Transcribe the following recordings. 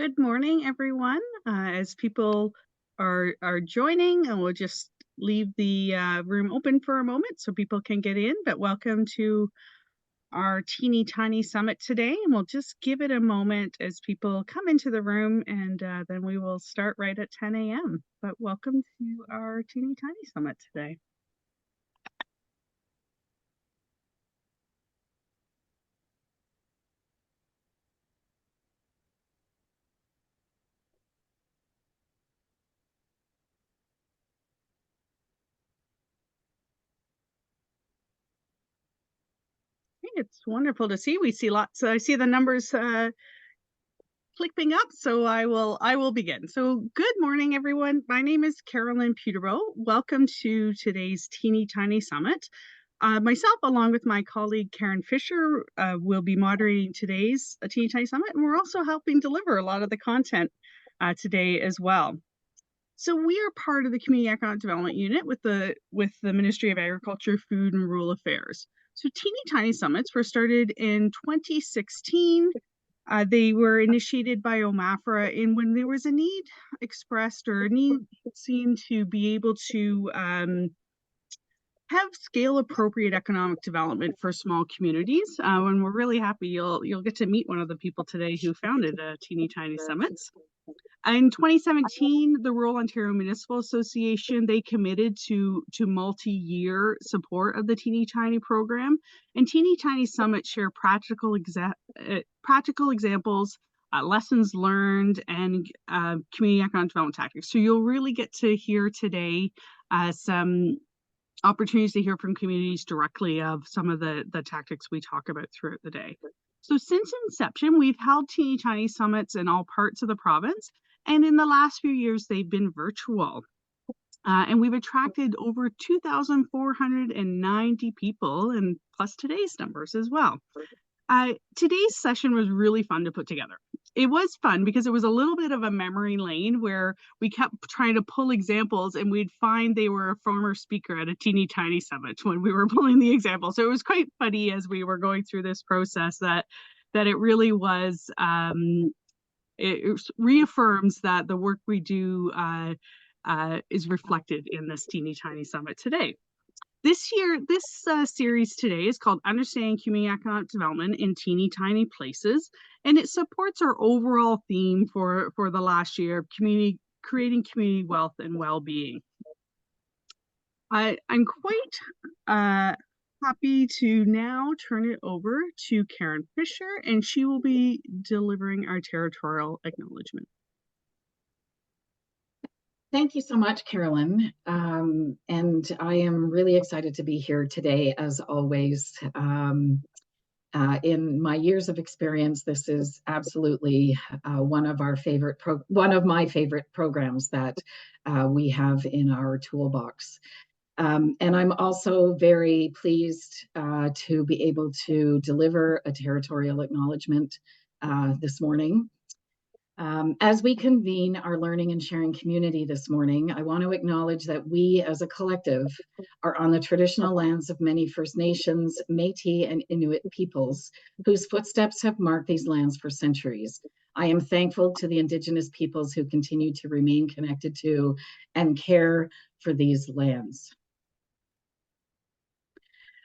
Good morning, everyone. As people are joining, and we'll just leave the room open for a moment so people can get in. But welcome to our teeny tiny summit today, and we'll just give it a moment as people come into the room, and then we will start right at 10 a.m. But welcome to our teeny tiny summit today. It's wonderful to see. We see lots. I see the numbers clicking up, so I will begin. So good morning, everyone. My name is Carolyn Peterborough. Welcome to today's Teeny Tiny Summit. Myself, along with my colleague Karen Fisher, will be moderating today's Teeny Tiny Summit, and we're also helping deliver a lot of the content today as well. So we are part of the Community Economic Development Unit with the Ministry of Agriculture, Food and Rural Affairs. So Teeny Tiny Summits were started in 2016. They were initiated by OMAFRA and when there was a need expressed or a need seen to be able to have scale appropriate economic development for small communities. And we're really happy you'll get to meet one of the people today who founded Teeny Tiny Summits. In 2017, the Rural Ontario Municipal Association, they committed to multi-year support of the Teeny Tiny program. And Teeny Tiny Summit share practical examples, lessons learned, and community economic development tactics. So you'll really get to hear today some opportunities to hear from communities directly of some of the tactics we talk about throughout the day. So since inception, we've held Teeny Tiny Summits in all parts of the province. And in the last few years, they've been virtual. And we've attracted over 2,490 people, and plus today's numbers as well. Today's session was really fun to put together. It was fun because it was a little bit of a memory lane where we kept trying to pull examples and we'd find they were a former speaker at a Teeny Tiny Summit when we were pulling the example. So it was quite funny as we were going through this process that it really was, it reaffirms that the work we do is reflected in this Teeny Tiny Summit today. This series today is called Understanding Community Economic Development in Teeny Tiny Places, and it supports our overall theme for the last year of creating community wealth and well-being. I'm quite happy to now turn it over to Karen Fisher, and she will be delivering our territorial acknowledgement. Thank you so much, Carolyn. And I am really excited to be here today, as always. In my years of experience, this is absolutely one of my favorite programs that we have in our toolbox. And I'm also very pleased to be able to deliver a territorial acknowledgement this morning. As we convene our learning and sharing community this morning, I want to acknowledge that we as a collective are on the traditional lands of many First Nations, Métis, and Inuit peoples whose footsteps have marked these lands for centuries. I am thankful to the Indigenous peoples who continue to remain connected to and care for these lands.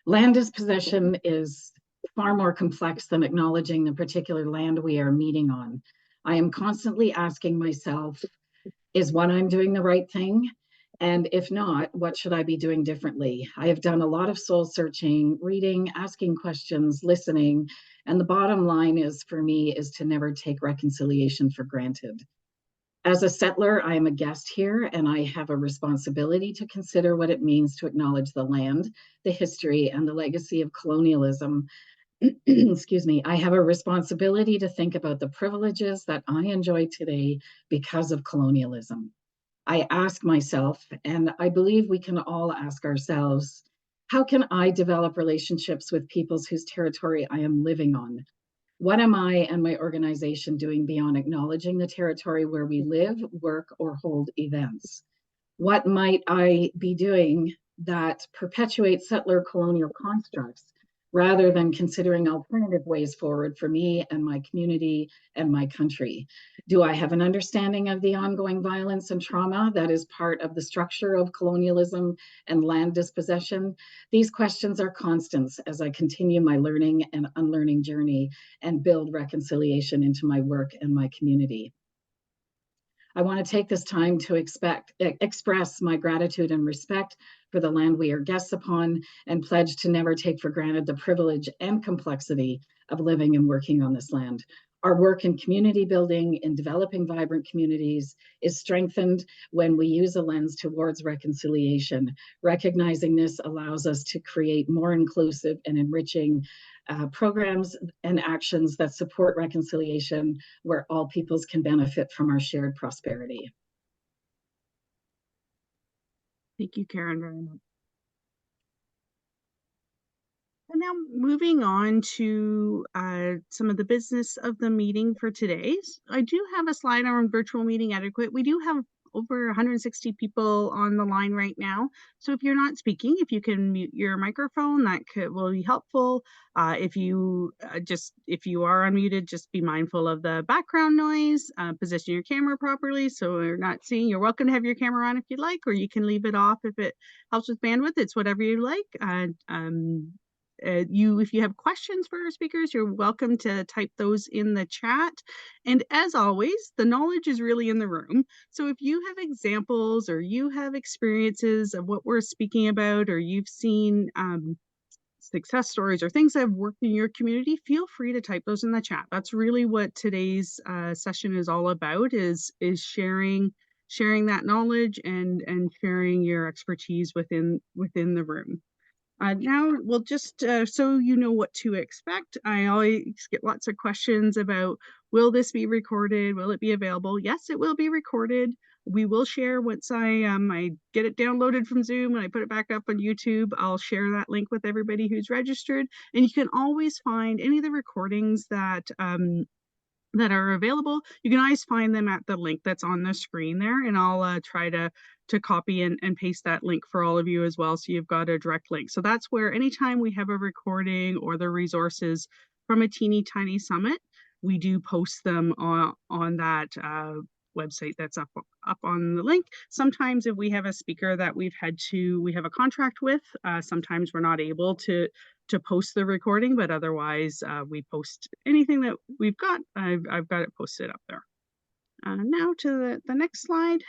Land dispossession is far more complex than acknowledging the particular land we are meeting on. I am constantly asking myself, is what I'm doing the right thing? And if not, what should I be doing differently? I have done a lot of soul searching, reading, asking questions, listening. And the bottom line is, for me, is to never take reconciliation for granted. As a settler, I am a guest here, and I have a responsibility to consider what it means to acknowledge the land, the history, and the legacy of colonialism. Excuse me, I have a responsibility to think about the privileges that I enjoy today because of colonialism. I ask myself, and I believe we can all ask ourselves, how can I develop relationships with peoples whose territory I am living on? What am I and my organization doing beyond acknowledging the territory where we live, work, or hold events? What might I be doing that perpetuates settler colonial constructs rather than considering alternative ways forward for me and my community and my country? Do I have an understanding of the ongoing violence and trauma that is part of the structure of colonialism and land dispossession? These questions are constants as I continue my learning and unlearning journey and build reconciliation into my work and my community. I want to take this time to express my gratitude and respect for the land we are guests upon, and pledge to never take for granted the privilege and complexity of living and working on this land. Our work in community building, in developing vibrant communities, is strengthened when we use a lens towards reconciliation. Recognizing this allows us to create more inclusive and enriching programs and actions that support reconciliation, where all peoples can benefit from our shared prosperity. Thank you, Karen, very much. And now moving on to some of the business of the meeting for today. I do have a slide on virtual meeting etiquette. We do have over 160 people on the line right now. So if you're not speaking, if you can mute your microphone, that will be helpful. If you are unmuted, just be mindful of the background noise, position your camera properly so we're not seeing. You're welcome to have your camera on if you'd like, or you can leave it off if it helps with bandwidth. It's whatever you like. If you have questions for our speakers, you're welcome to type those in the chat. And as always, the knowledge is really in the room. So if you have examples or you have experiences of what we're speaking about, or you've seen success stories or things that have worked in your community, feel free to type those in the chat. That's really what today's session is all about, is sharing that knowledge and sharing your expertise within the room. Now we'll just, so you know what to expect. I always get lots of questions about, will this be recorded? Will it be available? Yes, it will be recorded. We will share once I get it downloaded from Zoom and I put it back up on YouTube. I'll share that link with everybody who's registered. And you can always find any of the recordings that are available. You can always find them at the link that's on the screen there, and I'll try to copy and paste that link for all of you as well, so you've got a direct link. So that's where anytime we have a recording or the resources from a Teeny Tiny Summit, we do post them on that website that's up on the link. Sometimes if we have a speaker that we have a contract with, sometimes we're not able to post the recording, but otherwise we post anything that we've got. I've got it posted up there. Now to the next slide,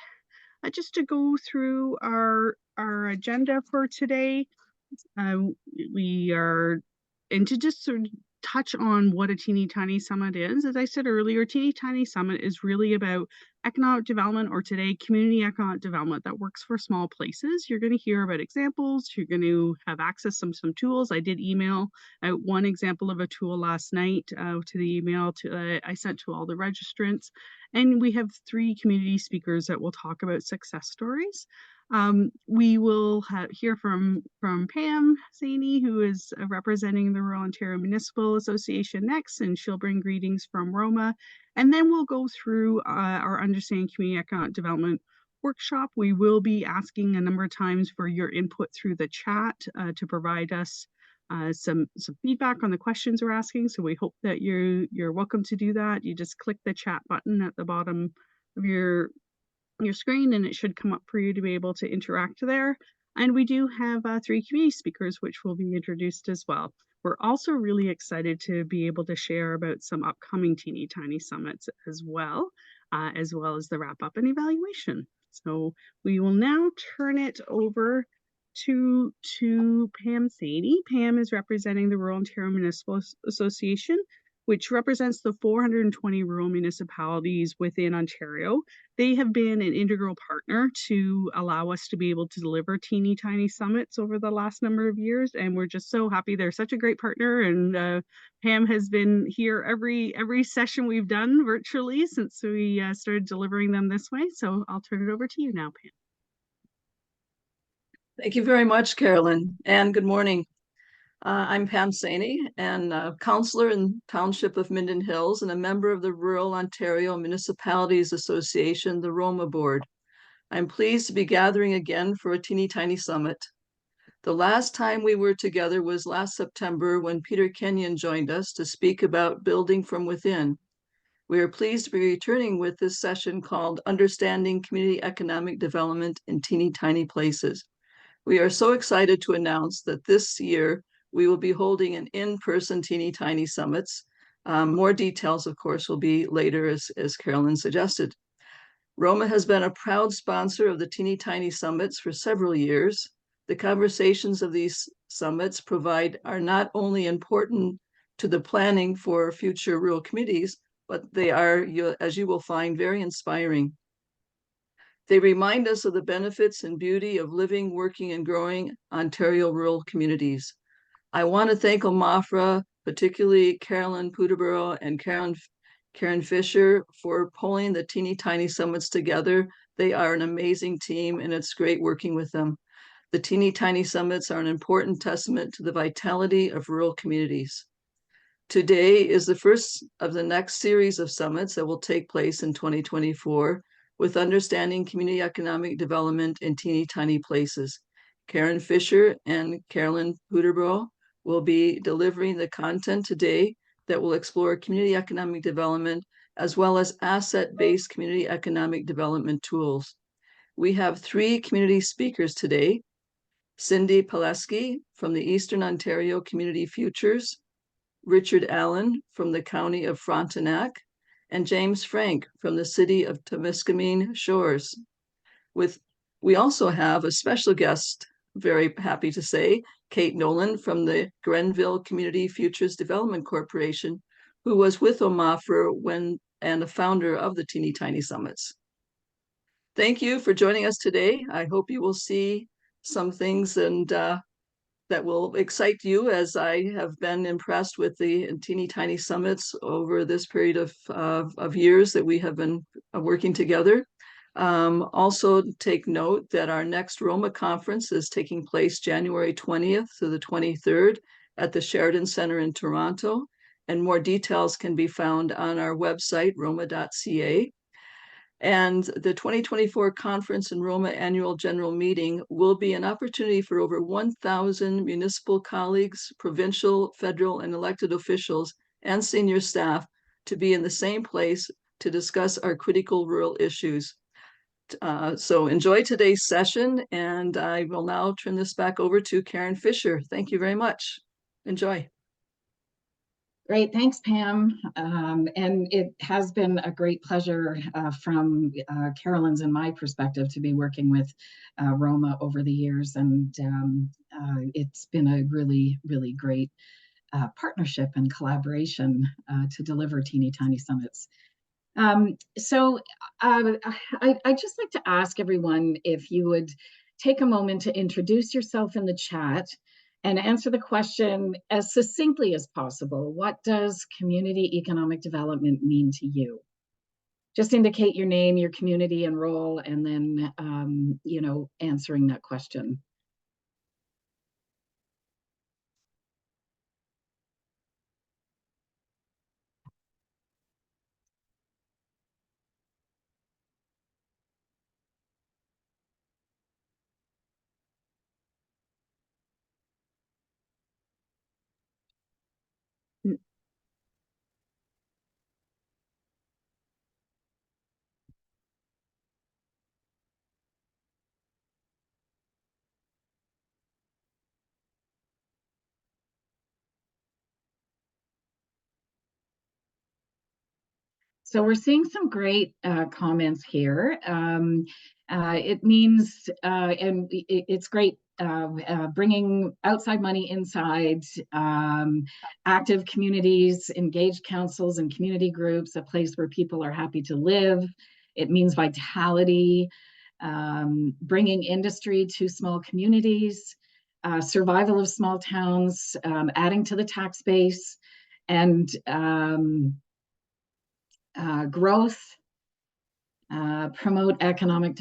just to go through our agenda for today. We are, and to just sort of touch on what a Teeny Tiny Summit is. As I said earlier, Teeny Tiny Summit is really about economic development, or today, community economic development that works for small places. You're going to hear about examples. You're going to have access to some tools. I did email out one example of a tool last night to the email I sent to all the registrants. And we have 3 community speakers that will talk about success stories. We will hear from Pam Saini, who is representing the Rural Ontario Municipal Association next, and she'll bring greetings from Roma. And then we'll go through our Understanding Community Economic Development workshop. We will be asking a number of times for your input through the chat to provide us some feedback on the questions we're asking. So we hope that you're welcome to do that. You just click the chat button at the bottom of your screen, and it should come up for you to be able to interact there. And we do have 3 community speakers, which will be introduced as well. We're also really excited to be able to share about some upcoming Teeny Tiny Summits as well as the wrap up and evaluation. So we will now turn it over to Pam Saini. Pam is representing the Rural Ontario Municipal Association, which represents the 420 rural municipalities within Ontario. They have been an integral partner to allow us to be able to deliver Teeny Tiny Summits over the last number of years, and we're just so happy. They're such a great partner, and Pam has been here every session we've done virtually since we started delivering them this way. So I'll turn it over to you now, Pam. Thank you very much, Carolyn, and good morning. I'm Pam Saini, and councillor in Township of Minden Hills and a member of the Rural Ontario Municipalities Association, the Roma Board. I'm pleased to be gathering again for a Teeny Tiny Summit. The last time we were together was last September when Peter Kenyon joined us to speak about building from within. We are pleased to be returning with this session called Understanding Community Economic Development in Teeny Tiny Places. We are so excited to announce that this year we will be holding an in-person Teeny Tiny Summits. More details, of course, will be later as Carolyn suggested. Roma has been a proud sponsor of the Teeny Tiny Summits for several years. The conversations of these summits are not only important to the planning for future rural communities, but they are, as you will find, very inspiring. They remind us of the benefits and beauty of living, working, and growing Ontario rural communities. I want to thank OMAFRA, particularly Carolyn Peterborough and Karen Fisher, for pulling the Teeny Tiny Summits together. They are an amazing team, and it's great working with them. The Teeny Tiny Summits are an important testament to the vitality of rural communities. Today is the first of the next series of summits that will take place in 2024 with Understanding Community Economic Development in Teeny Tiny Places. Karen Fisher and Carolyn Peterborough will be delivering the content today that will explore community economic development as well as asset-based community economic development tools. We have 3 community speakers today: Cindy Pileski from the Eastern Ontario Community Futures, Richard Allen from the County of Frontenac, and James Frank from the City of Temiskaming Shores. We also have a special guest, very happy to say, Kate Nolan from the Grenville Community Futures Development Corporation, who was with OMAFRA and the founder of the Teeny Tiny Summits. Thank you for joining us today. I hope you will see some things that will excite you, as I have been impressed with the Teeny Tiny Summits over this period of years that we have been working together. Also take note that our next Roma conference is taking place January 20th to the 23rd at the Sheridan Center in Toronto, and more details can be found on our website, roma.ca. And the 2024 Conference and Roma Annual General Meeting will be an opportunity for over 1,000 municipal colleagues, provincial, federal, and elected officials, and senior staff to be in the same place to discuss our critical rural issues. So enjoy today's session, and I will now turn this back over to Karen Fisher. Thank you very much. Enjoy. Great, thanks, Pam. And it has been a great pleasure from Carolyn's and my perspective to be working with Roma over the years. And it's been a really, really great partnership and collaboration to deliver Teeny Tiny Summits. So I'd just like to ask everyone if you would take a moment to introduce yourself in the chat and answer the question as succinctly as possible. What does community economic development mean to you? Just indicate your name, your community and role, and then, answering that question. So we're seeing some great comments here. It means, and it's great, bringing outside money inside, active communities, engaged councils and community groups, a place where people are happy to live. It means vitality, bringing industry to small communities, survival of small towns, adding to the tax base, and growth, promote economic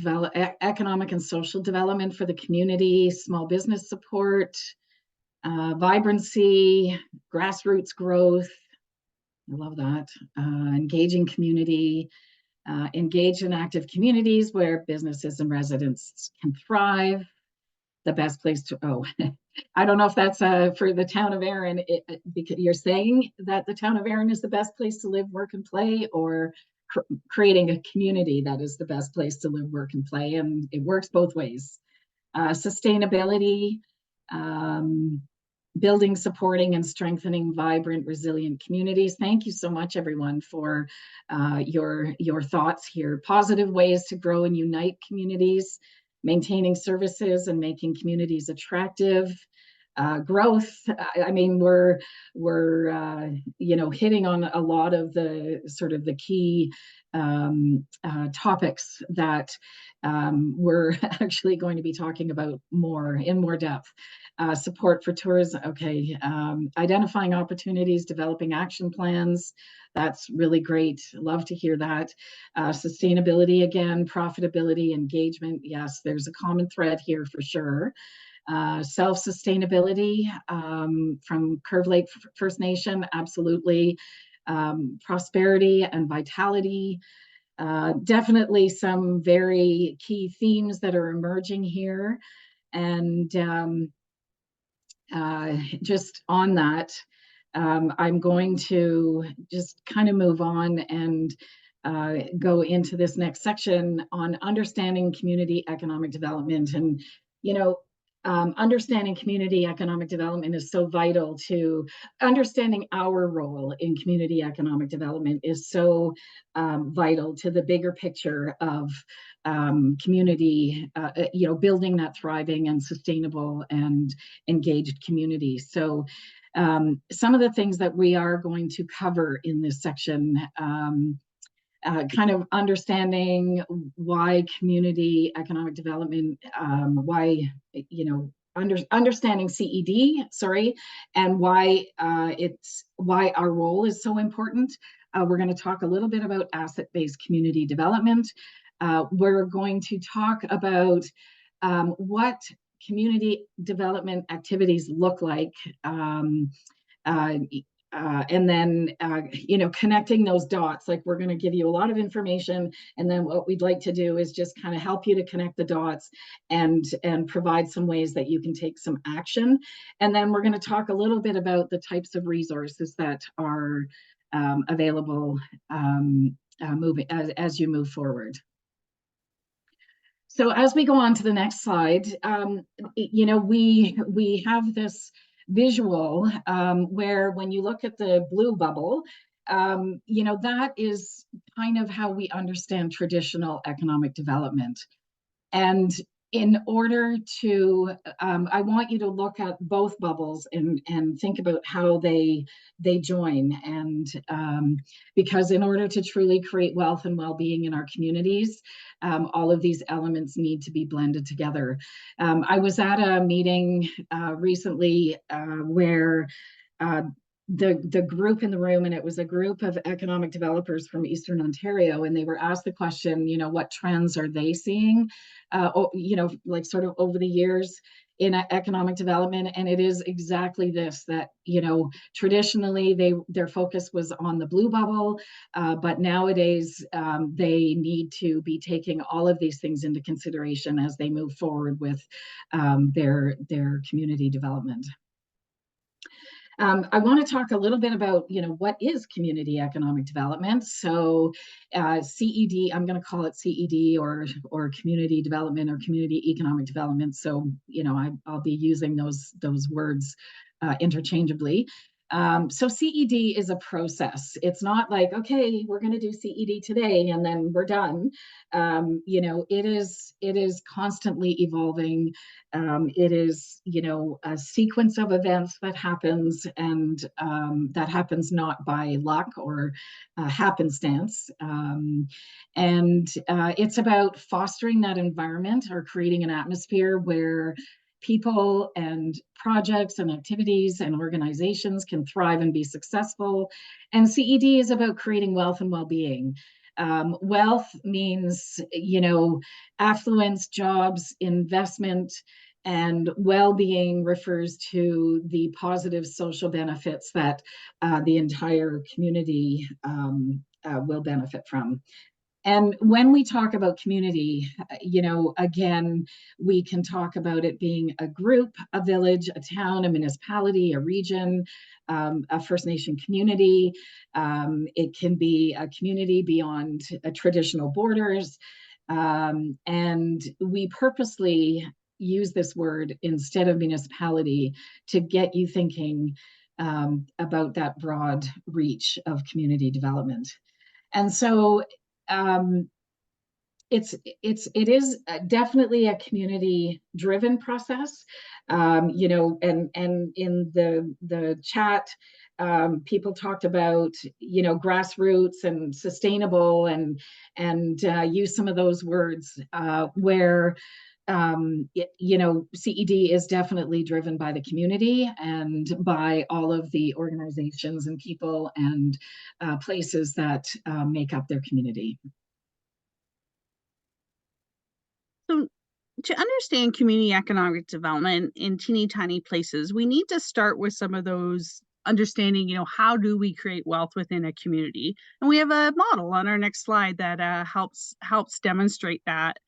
and social development for the community, small business support, vibrancy, grassroots growth. I love that. Engaging community, engage in active communities where businesses and residents can thrive. the best place to, oh, I don't know if that's for the town of Erin, because you're saying that the town of Erin is the best place to live, work, and play, or creating a community that is the best place to live, work, and play, and it works both ways. Sustainability, building, supporting, and strengthening vibrant, resilient communities. Thank you so much, everyone, for your thoughts here. Positive ways to grow and unite communities, maintaining services and making communities attractive. Growth. I mean, we're hitting on a lot of the sort of the key topics that we're actually going to be talking about in more depth. Support for tourism. Okay. Identifying opportunities, developing action plans. That's really great. Love to hear that. Sustainability again, profitability, engagement. Yes, there's a common thread here for sure. Self-sustainability from Curve Lake First Nation, absolutely. Prosperity and vitality. Definitely some very key themes that are emerging here. And just on that, I'm going to just kind of move on and go into this next section on understanding community economic development. And, understanding community economic development is so vital to understanding our role in community economic development is so vital to the bigger picture of community, building that thriving and sustainable and engaged community. So some of the things that we are going to cover in this section, kind of understanding why community economic development, understanding CED, and why why our role is so important. We're going to talk a little bit about asset-based community development. We're going to talk about what community development activities look like, and then connecting those dots. Like, we're going to give you a lot of information, and then what we'd like to do is just kind of help you to connect the dots and provide some ways that you can take some action. And then we're going to talk a little bit about the types of resources that are available as you move forward. So as we go on to the next slide, we have this visual where when you look at the blue bubble, that is kind of how we understand traditional economic development. And in order to, I want you to look at both bubbles and think about how they join. And because in order to truly create wealth and well-being in our communities, all of these elements need to be blended together. I was at a meeting recently where the group in the room, and it was a group of economic developers from Eastern Ontario, and they were asked the question, what trends are they seeing, like sort of over the years in economic development. And it is exactly this, that, traditionally their focus was on the blue bubble, but nowadays they need to be taking all of these things into consideration as they move forward with their community development. I want to talk a little bit about, what is community economic development. So CED, I'm going to call it CED or community development or community economic development. So, I'll be using those words interchangeably. So CED is a process. It's not like, okay, we're going to do CED today and then we're done. It is constantly evolving. It is, a sequence of events that happens, and that happens not by luck or happenstance. And it's about fostering that environment or creating an atmosphere where people and projects and activities and organizations can thrive and be successful. And CED is about creating wealth and well-being. Wealth means, affluence, jobs, investment, and well-being refers to the positive social benefits that the entire community will benefit from. And when we talk about community, again, we can talk about it being a group, a village, a town, a municipality, a region, a First Nation community. It can be a community beyond traditional borders. And we purposely use this word instead of municipality to get you thinking about that broad reach of community development. And so it is definitely a community driven process. And in the chat, people talked about grassroots and sustainable and use some of those words where CED is definitely driven by the community and by all of the organizations and people and places that make up their community. So to understand community economic development in teeny tiny places, we need to start with some of those understanding, how do we create wealth within a community? And we have a model on our next slide that helps demonstrate that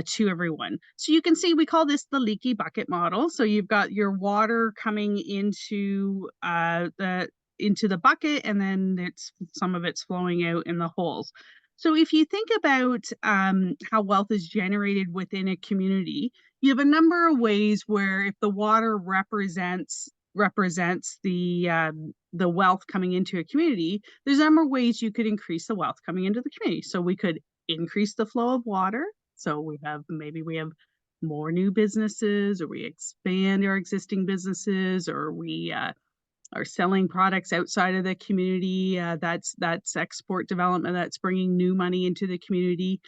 to everyone. So you can see we call this the leaky bucket model. So you've got your water coming into the bucket, and then some of it's flowing out in the holes. So if you think about how wealth is generated within a community, you have a number of ways where if the water represents the wealth coming into a community, there's a number of ways you could increase the wealth coming into the community. So we could increase the flow of water. So maybe we have more new businesses, or we expand our existing businesses, or we are selling products outside of the community. That's export development. That's bringing new money into the community.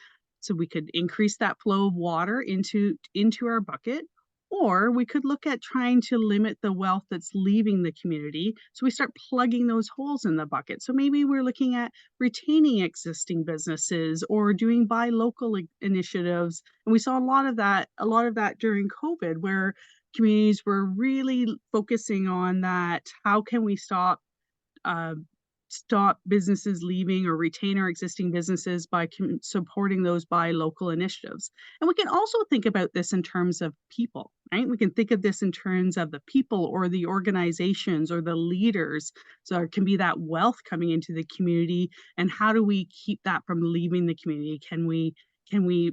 So we could increase that flow of water into our bucket, or we could look at trying to limit the wealth that's leaving the community. So we start plugging those holes in the bucket. So maybe we're looking at retaining existing businesses or doing buy local initiatives. And we saw a lot of that during COVID, where communities were really focusing on that. How can we stop businesses leaving or retain our existing businesses by supporting those by local initiatives? And we can also think about this in terms of people, right? We can think of this in terms of the people or the organizations or the leaders. So it can be that wealth coming into the community, and how do we keep that from leaving the community? Can we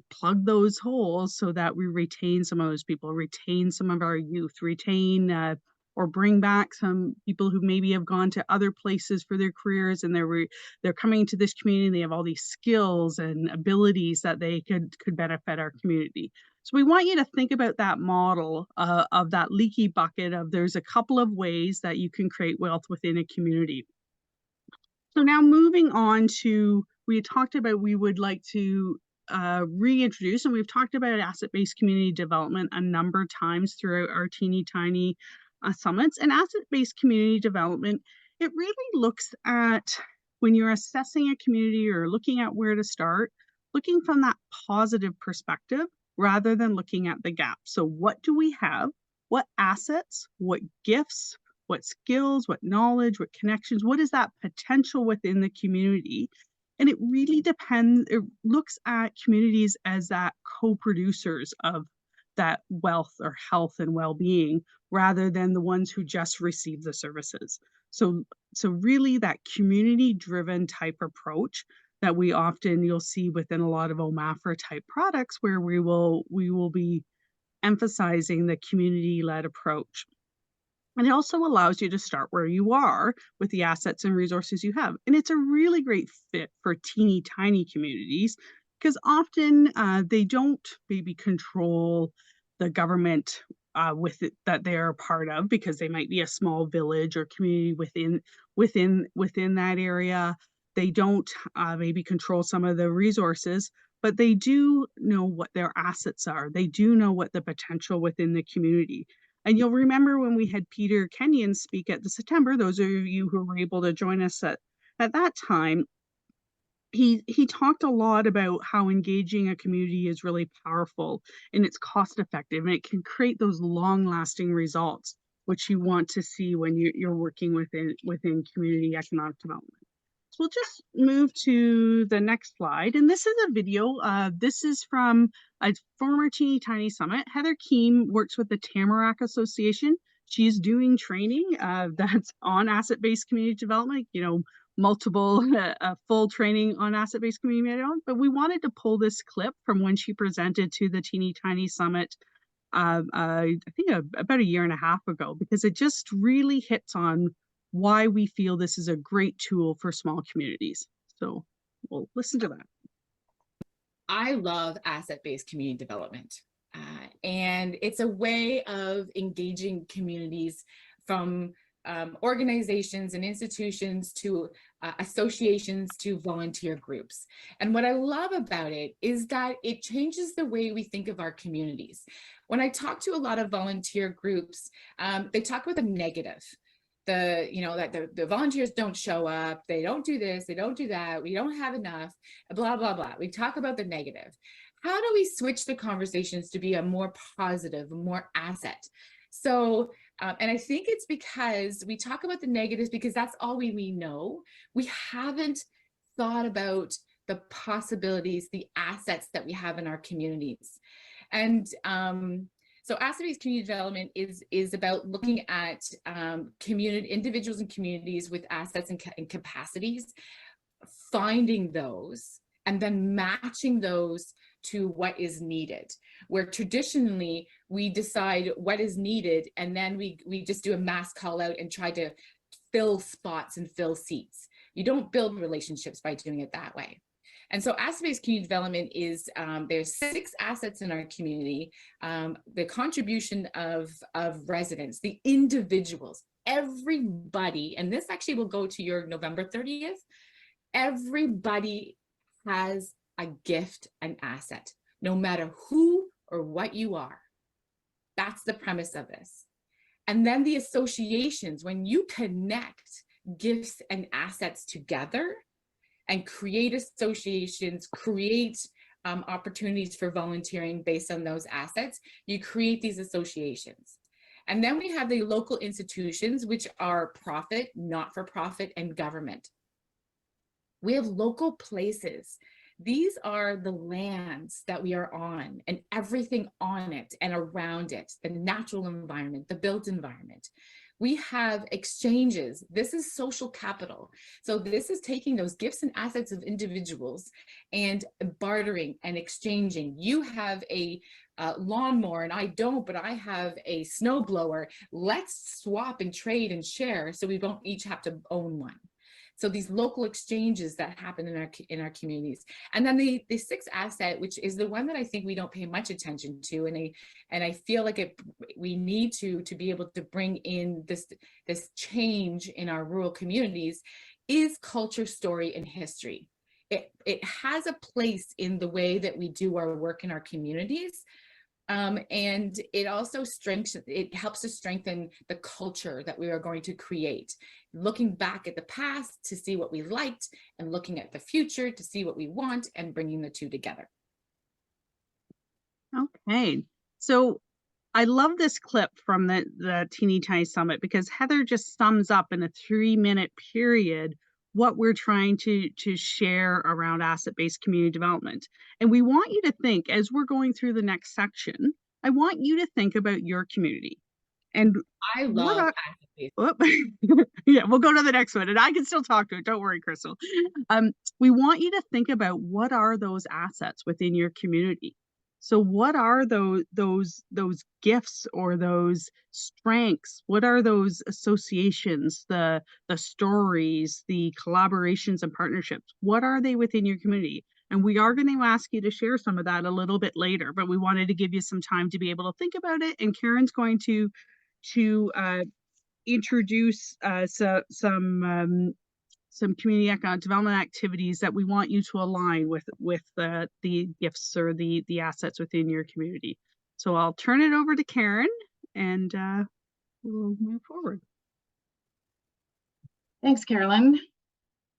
plug those holes so that we retain some of those people, retain some of our youth, retain or bring back some people who maybe have gone to other places for their careers, and they're coming to this community and they have all these skills and abilities that they could benefit our community. So we want you to think about that model of that leaky bucket of there's a couple of ways that you can create wealth within a community. So now moving on to, we talked about we would like to reintroduce, and we've talked about asset-based community development a number of times throughout our teeny tiny summits. And asset-based community development, it really looks at, when you're assessing a community or looking at where to start, looking from that positive perspective rather than looking at the gap. So what do we have? What assets? What gifts? What skills? What knowledge? What connections? What is that potential within the community? And it really depends. It looks at communities as that co-producers of that wealth or health and well-being, rather than the ones who just receive the services. So really that community-driven type approach that you'll see within a lot of OMAFRA type products, where we will be emphasizing the community-led approach. And it also allows you to start where you are with the assets and resources you have. And it's a really great fit for teeny tiny communities, because often they don't maybe control the government with it that they're a part of, because they might be a small village or community within that area. They don't maybe control some of the resources, but they do know what their assets are. They do know what the potential within the community. And you'll remember when we had Peter Kenyon speak at the September, those of you who were able to join us at that time, he talked a lot about how engaging a community is really powerful, and it's cost effective, and it can create those long lasting results, which you want to see when you're working within community economic development. So we'll just move to the next slide. And this is a video. This is from a former Teeny Tiny Summit. Heather Keem works with the Tamarack Association. She's doing training that's on asset-based community development, multiple full training on asset-based community development. But we wanted to pull this clip from when she presented to the Teeny Tiny Summit, I think about a year and a half ago, because it just really hits on why we feel this is a great tool for small communities. So we'll listen to that. I love asset-based community development. And it's a way of engaging communities from organizations and institutions to associations to volunteer groups. And what I love about it is that it changes the way we think of our communities. When I talk to a lot of volunteer groups, they talk about the negative. That the volunteers don't show up, they don't do this, they don't do that, we don't have enough, blah, blah, blah. We talk about the negative. How do we switch the conversations to be a more positive, more asset? So, and I think it's because we talk about the negatives because that's all we know. We haven't thought about the possibilities, the assets that we have in our communities. And so asset-based community development is about looking at individuals and communities with assets and capacities, finding those, and then matching those to what is needed. Where traditionally we decide what is needed, and then we just do a mass call out and try to fill spots and fill seats. You don't build relationships by doing it that way. And so asset-based community development is, there's 6 assets in our community. The contribution of residents, the individuals, everybody, and this actually will go to your November 30th, everybody has a gift, an asset, no matter who or what you are. That's the premise of this. And then the associations, when you connect gifts and assets together, and create associations, create opportunities for volunteering based on those assets, you create these associations. And then we have the local institutions, which are profit, not-for-profit, and government. We have local places. These are the lands that we are on and everything on it and around it, the natural environment, the built environment. We have exchanges. This is social capital. So this is taking those gifts and assets of individuals and bartering and exchanging. You have a lawnmower and I don't, but I have a snowblower. Let's swap and trade and share so we don't each have to own one. So these local exchanges that happen in our communities. And then the 6th asset, which is the one that I think we don't pay much attention to, and I feel like we need to be able to bring in this change in our rural communities, is culture, story, and history. It has a place in the way that we do our work in our communities. And it also helps to strengthen the culture that we are going to create, looking back at the past to see what we liked and looking at the future to see what we want and bringing the two together. Okay, so I love this clip from the Teeny Tiny Summit because Heather just sums up in a 3-minute period what we're trying to share around asset-based community development. And we want you to think, as we're going through the next section, I want you to think about your community. And I love asset-based. Yeah, we'll go to the next one and I can still talk to it. Don't worry, Crystal. We want you to think about what are those assets within your community. So what are those gifts or those strengths? What are those associations, the stories, the collaborations and partnerships? What are they within your community? And we are going to ask you to share some of that a little bit later, but we wanted to give you some time to be able to think about it. And Karen's going to introduce some community economic development activities that we want you to align with the gifts or the assets within your community. So I'll turn it over to Karen and we'll move forward. Thanks, Carolyn.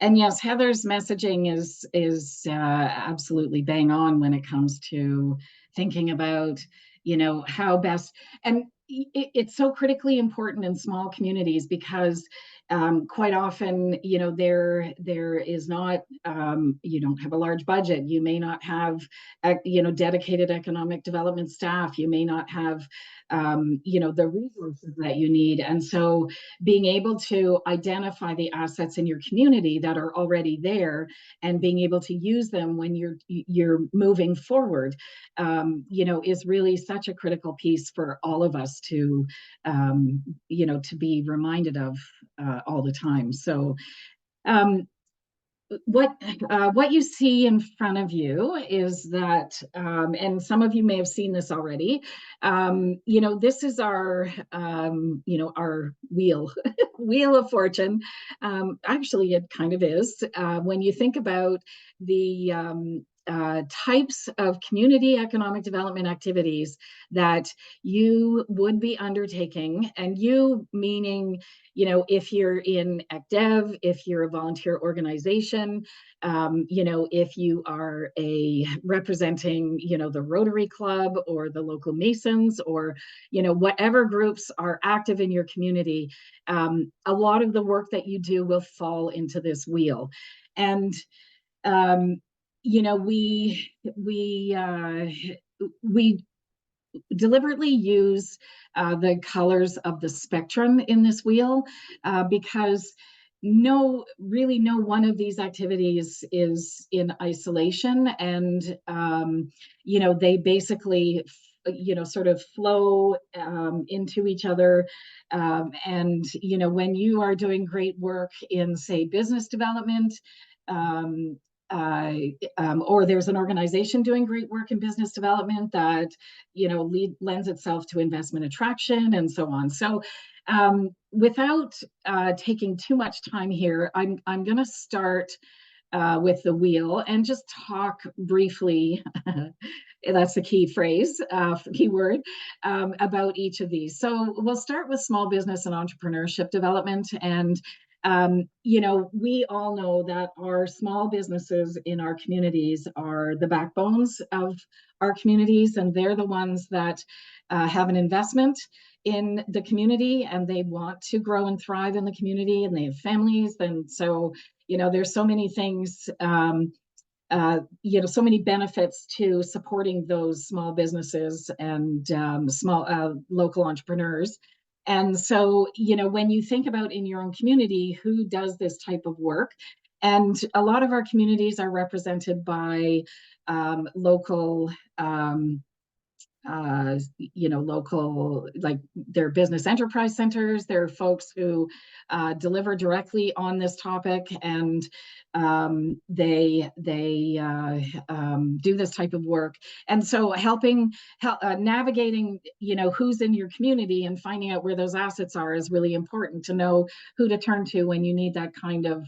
And yes, Heather's messaging is absolutely bang on when it comes to thinking about, how best, and it's so critically important in small communities because Quite often, you know, there is not, you don't have a large budget. You may not have, you know, dedicated economic development staff. You may not have, you know, the resources that you need. And so being able to identify the assets in your community that are already there and being able to use them when you're moving forward, you know, is really such a critical piece for all of us to, you know, to be reminded of all the time. So what you see in front of you is that, and some of you may have seen this already, you know, this is our, you know, our wheel, wheel of fortune. Actually, it kind of is. When you think about the types of community economic development activities that you would be undertaking, and you meaning, you know, if you're in ECDEV, if you're a volunteer organization, you know, if you are representing, you know, the Rotary Club or the local Masons, or, you know, whatever groups are active in your community, a lot of the work that you do will fall into this wheel. And you know, we deliberately use the colors of the spectrum in this wheel because really no one of these activities is in isolation, and you know, they basically you know, sort of flow into each other. And you know, when you are doing great work in, say, business development, or there's an organization doing great work in business development that, you know, lends itself to investment attraction and so on. So without taking too much time here, I'm going to start with the wheel and just talk briefly, that's the key phrase, key word, about each of these. So we'll start with small business and entrepreneurship development. And you know, we all know that our small businesses in our communities are the backbones of our communities, and they're the ones that have an investment in the community, and they want to grow and thrive in the community, and they have families. And so, you know, there's so many things, you know, so many benefits to supporting those small businesses and small local entrepreneurs. And so, you know, when you think about in your own community, who does this type of work? And a lot of our communities are represented by local, you know, local, like their business enterprise centers. There are folks who deliver directly on this topic, and they do this type of work. And so navigating, you know, who's in your community and finding out where those assets are is really important to know who to turn to when you need that kind of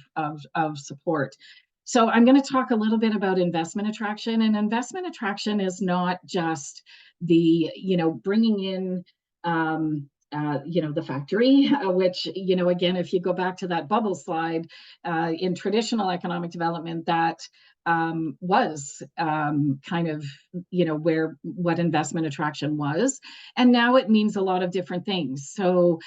support. So I'm going to talk a little bit about investment attraction, and investment attraction is not just the, you know, bringing in, you know, the factory, which, you know, again, if you go back to that bubble slide, in traditional economic development, that was kind of, you know, what investment attraction was. And now it means a lot of different things. So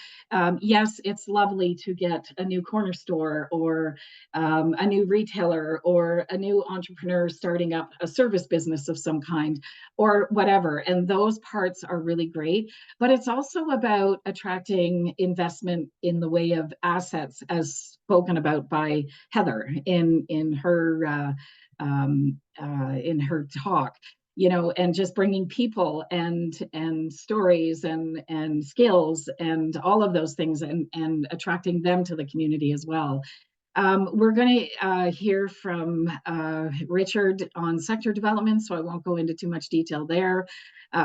yes, it's lovely to get a new corner store, or a new retailer, or a new entrepreneur starting up a service business of some kind, or whatever. And those parts are really great. But it's also about attracting investment in the way of assets, as spoken about by Heather in her talk, you know, and just bringing people and stories and skills and all of those things, and attracting them to the community as well. We're going to hear from Richard on sector development, so I won't go into too much detail there.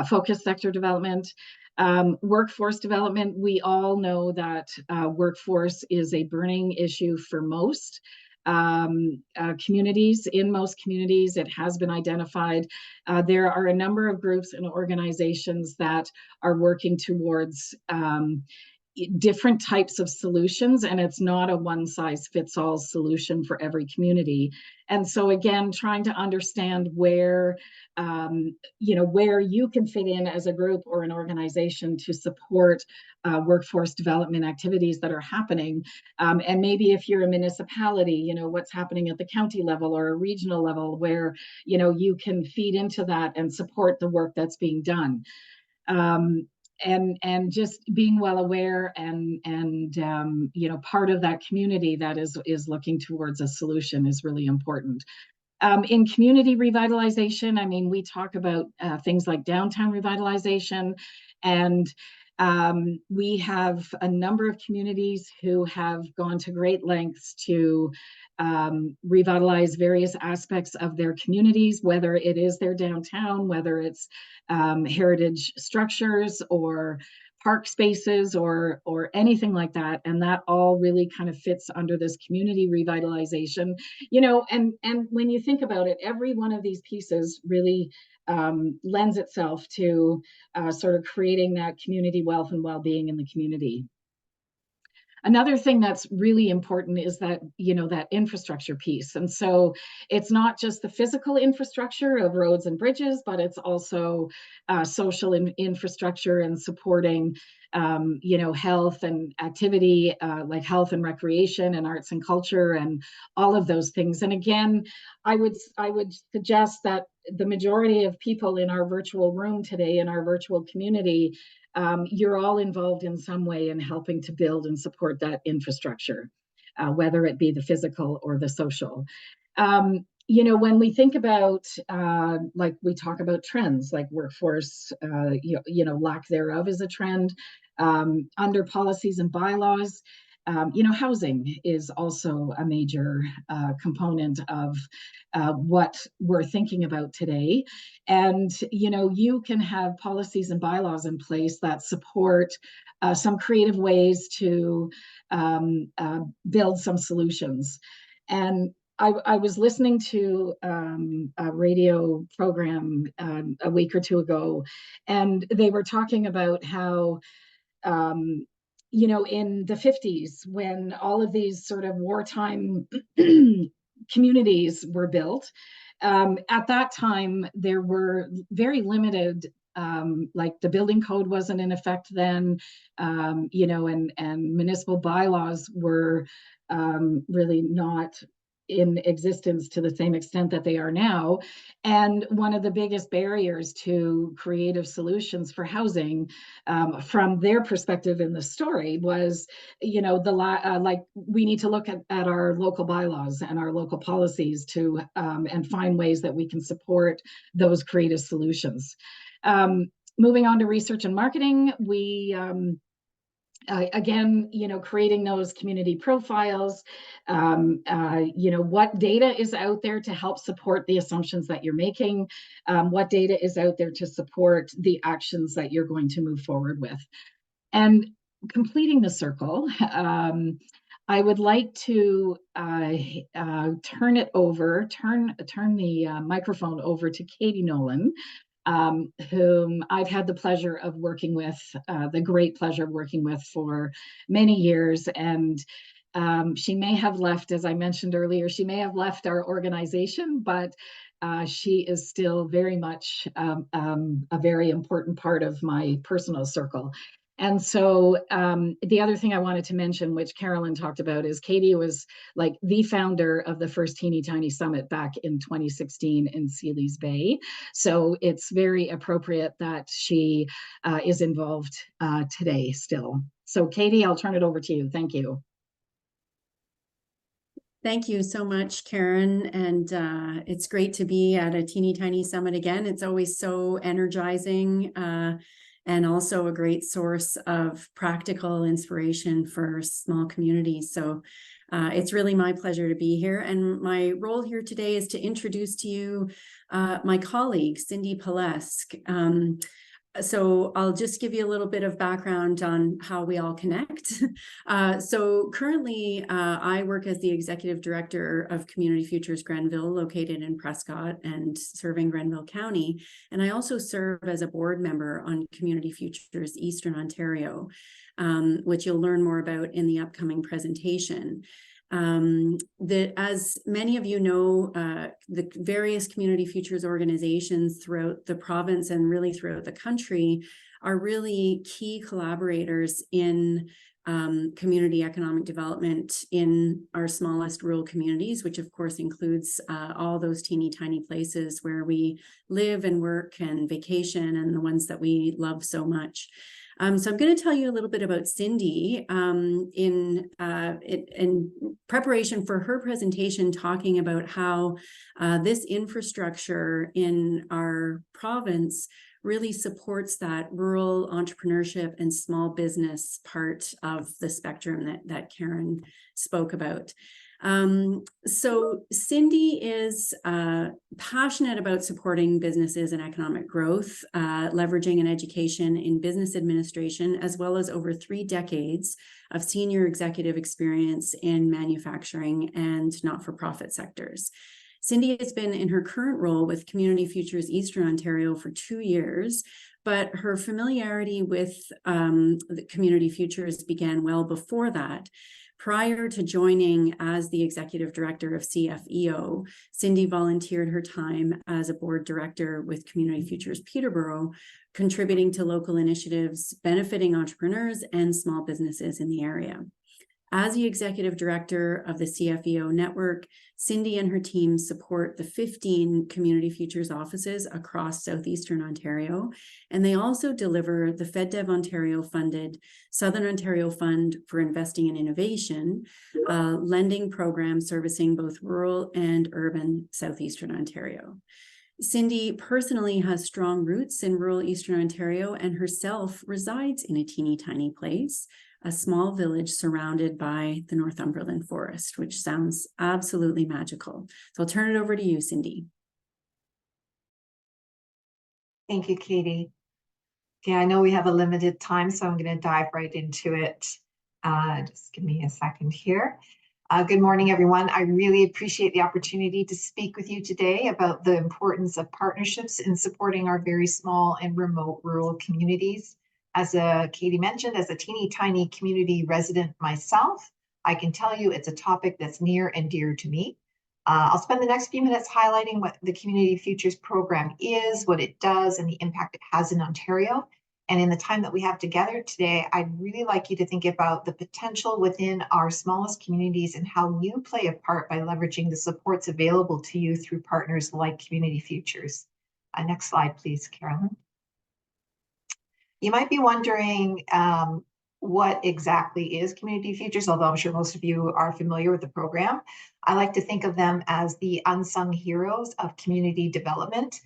Focus sector development. Workforce development. We all know that workforce is a burning issue for most communities. In most communities, it has been identified. There are a number of groups and organizations that are working towards different types of solutions, and it's not a one-size-fits-all solution for every community. And so again, trying to understand where where you can fit in as a group or an organization to support workforce development activities that are happening. And maybe if you're a municipality, what's happening at the county level or a regional level where, you can feed into that and support the work that's being done. And just being well aware and part of that community that is looking towards a solution is really important. In community revitalization, I mean, we talk about things like downtown revitalization, and we have a number of communities who have gone to great lengths to revitalize various aspects of their communities, whether it is their downtown, whether it's heritage structures or park spaces or anything like that. And that all really kind of fits under this community revitalization, and when you think about it, every one of these pieces really lends itself to sort of creating that community wealth and well-being in the community. Another thing that's really important is that, that infrastructure piece. And so it's not just the physical infrastructure of roads and bridges, but it's also social infrastructure and supporting, health and activity, like health and recreation and arts and culture and all of those things. And again, I would suggest that the majority of people in our virtual room today, in our virtual community, you're all involved in some way in helping to build and support that infrastructure, whether it be the physical or the social. When we think about, like we talk about trends, like workforce, lack thereof is a trend, under policies and bylaws. Housing is also a major component of what we're thinking about today. And, you can have policies and bylaws in place that support some creative ways to build some solutions. And I was listening to a radio program a week or two ago, and they were talking about how in the 50s, when all of these sort of wartime communities were built, at that time, there were very limited, like the building code wasn't in effect then, and municipal bylaws were really not in existence to the same extent that they are now. And one of the biggest barriers to creative solutions for housing, from their perspective in the story, was, like we need to look at our local bylaws and our local policies to and find ways that we can support those creative solutions. Moving on to research and marketing, we again, creating those community profiles, what data is out there to help support the assumptions that you're making, what data is out there to support the actions that you're going to move forward with. And completing the circle, I would like to turn the microphone over to Katie Nolan, whom I've had the pleasure of working with, the great pleasure of working with for many years. And she may have left, as I mentioned earlier, she may have left our organization, but she is still very much a very important part of my personal circle. And so the other thing I wanted to mention, which Carolyn talked about, is Katie was like the founder of the first Teeny Tiny Summit back in 2016 in Sealy's Bay. So it's very appropriate that she is involved today still. So Katie, I'll turn it over to you. Thank you. Thank you so much, Karen. And it's great to be at a Teeny Tiny Summit again. It's always so energizing. And also a great source of practical inspiration for small communities. So it's really my pleasure to be here. And my role here today is to introduce to you my colleague, Cindy Palesk. So I'll just give you a little bit of background on how we all connect. So currently, I work as the Executive Director of Community Futures Grenville, located in Prescott and serving Grenville County. And I also serve as a board member on Community Futures Eastern Ontario, which you'll learn more about in the upcoming presentation. As many of you know, the various community futures organizations throughout the province and really throughout the country are really key collaborators in community economic development in our smallest rural communities, which of course includes all those teeny tiny places where we live and work and vacation, and the ones that we love so much. So I'm going to tell you a little bit about Cindy in preparation for her presentation, talking about how this infrastructure in our province really supports that rural entrepreneurship and small business part of the spectrum that Karen spoke about. So Cindy is passionate about supporting businesses and economic growth, leveraging an education in business administration, as well as over 3 decades of senior executive experience in manufacturing and not-for-profit sectors. Cindy has been in her current role with Community Futures Eastern Ontario for 2 years, but her familiarity with the Community Futures began well before that. Prior to joining as the executive director of CFEO, Cindy volunteered her time as a board director with Community Futures Peterborough, contributing to local initiatives benefiting entrepreneurs and small businesses in the area. As the executive director of the CFEO network, Cindy and her team support the 15 Community Futures offices across southeastern Ontario, and they also deliver the FedDev Ontario funded Southern Ontario Fund for Investing in Innovation, lending program servicing both rural and urban southeastern Ontario. Cindy personally has strong roots in rural Eastern Ontario and herself resides in a teeny tiny place, a small village surrounded by the Northumberland Forest, which sounds absolutely magical. So I'll turn it over to you, Cindy. Thank you, Katie. Yeah, I know we have a limited time, so I'm going to dive right into it. Just give me a second here. Good morning, everyone. I really appreciate the opportunity to speak with you today about the importance of partnerships in supporting our very small and remote rural communities. As Katie mentioned, as a teeny tiny community resident myself, I can tell you it's a topic that's near and dear to me. I'll spend the next few minutes highlighting what the Community Futures program is, what it does, and the impact it has in Ontario. And in the time that we have together today, I'd really like you to think about the potential within our smallest communities and how you play a part by leveraging the supports available to you through partners like Community Futures. Next slide, please, Carolyn. You might be wondering what exactly is Community Futures, although I'm sure most of you are familiar with the program. I like to think of them as the unsung heroes of community development.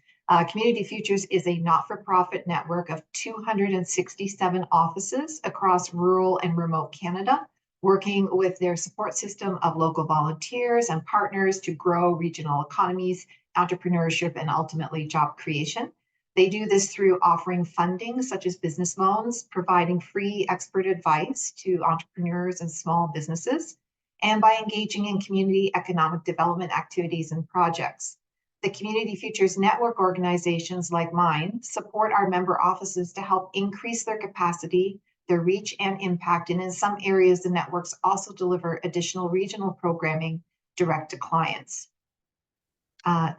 Community Futures is a not-for-profit network of 267 offices across rural and remote Canada, working with their support system of local volunteers and partners to grow regional economies, entrepreneurship, and ultimately job creation. They do this through offering funding such as business loans, providing free expert advice to entrepreneurs and small businesses, and by engaging in community economic development activities and projects. The Community Futures Network organizations like mine support our member offices to help increase their capacity, their reach and impact, and in some areas the networks also deliver additional regional programming direct to clients.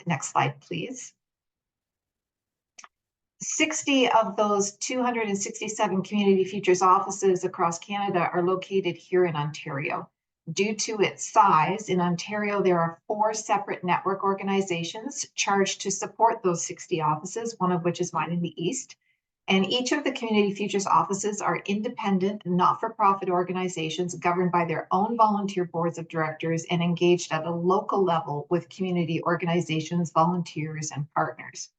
Next slide, please. 60 of those 267 Community Futures offices across Canada are located here in Ontario. Due to its size, in Ontario, there are 4 separate network organizations charged to support those 60 offices, one of which is mine in the East. And each of the Community Futures offices are independent, not-for-profit organizations governed by their own volunteer boards of directors and engaged at a local level with community organizations, volunteers, and partners.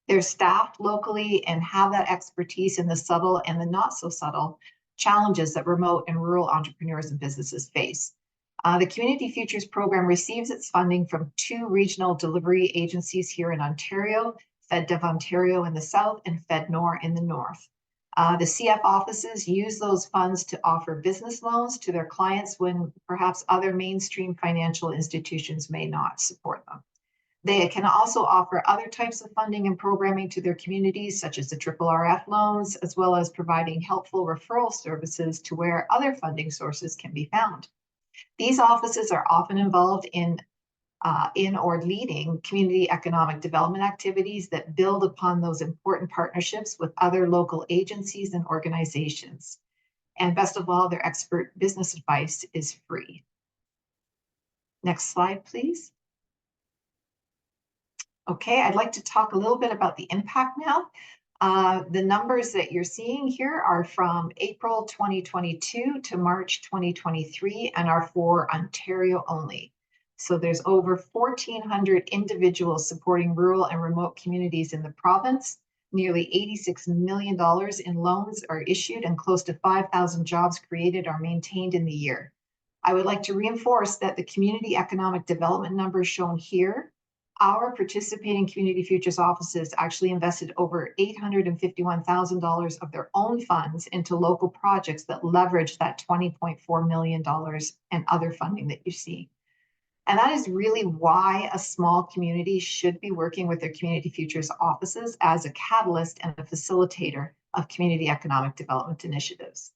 They're staffed locally and have that expertise in the subtle and the not so subtle challenges that remote and rural entrepreneurs and businesses face. The Community Futures program receives its funding from 2 regional delivery agencies here in Ontario, FedDev Ontario in the south, and FedNor in the north. The CF offices use those funds to offer business loans to their clients when perhaps other mainstream financial institutions may not support them. They can also offer other types of funding and programming to their communities, such as the RRF loans, as well as providing helpful referral services to where other funding sources can be found. These offices are often involved in or leading community economic development activities that build upon those important partnerships with other local agencies and organizations. And best of all, their expert business advice is free. Next slide, please. Okay, I'd like to talk a little bit about the impact now. The numbers that you're seeing here are from April 2022 to March 2023 and are for Ontario only. So there's over 1,400 individuals supporting rural and remote communities in the province. Nearly $86 million in loans are issued and close to 5,000 jobs created are maintained in the year. I would like to reinforce that the community economic development numbers shown here, our participating Community Futures offices actually invested over $851,000 of their own funds into local projects that leverage that $20.4 million and other funding that you see. And that is really why a small community should be working with their Community Futures offices as a catalyst and a facilitator of community economic development initiatives.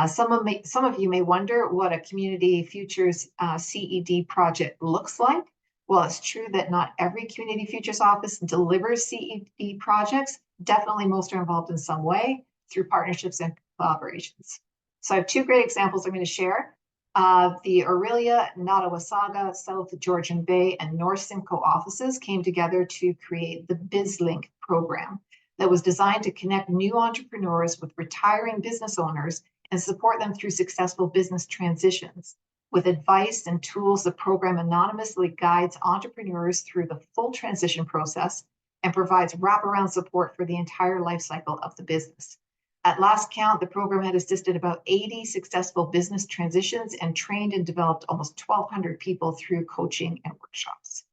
Some of you may wonder what a Community Futures CED project looks like. Well, it's true that not every Community Futures office delivers CED projects. Definitely most are involved in some way through partnerships and collaborations. So I have two great examples I'm going to share. The Orillia, Nottawasaga, South Georgian Bay, and North Simcoe offices came together to create the BizLink program that was designed to connect new entrepreneurs with retiring business owners and support them through successful business transitions. With advice and tools, the program anonymously guides entrepreneurs through the full transition process and provides wraparound support for the entire life cycle of the business. At last count, the program had assisted about 80 successful business transitions and trained and developed almost 1,200 people through coaching and workshops.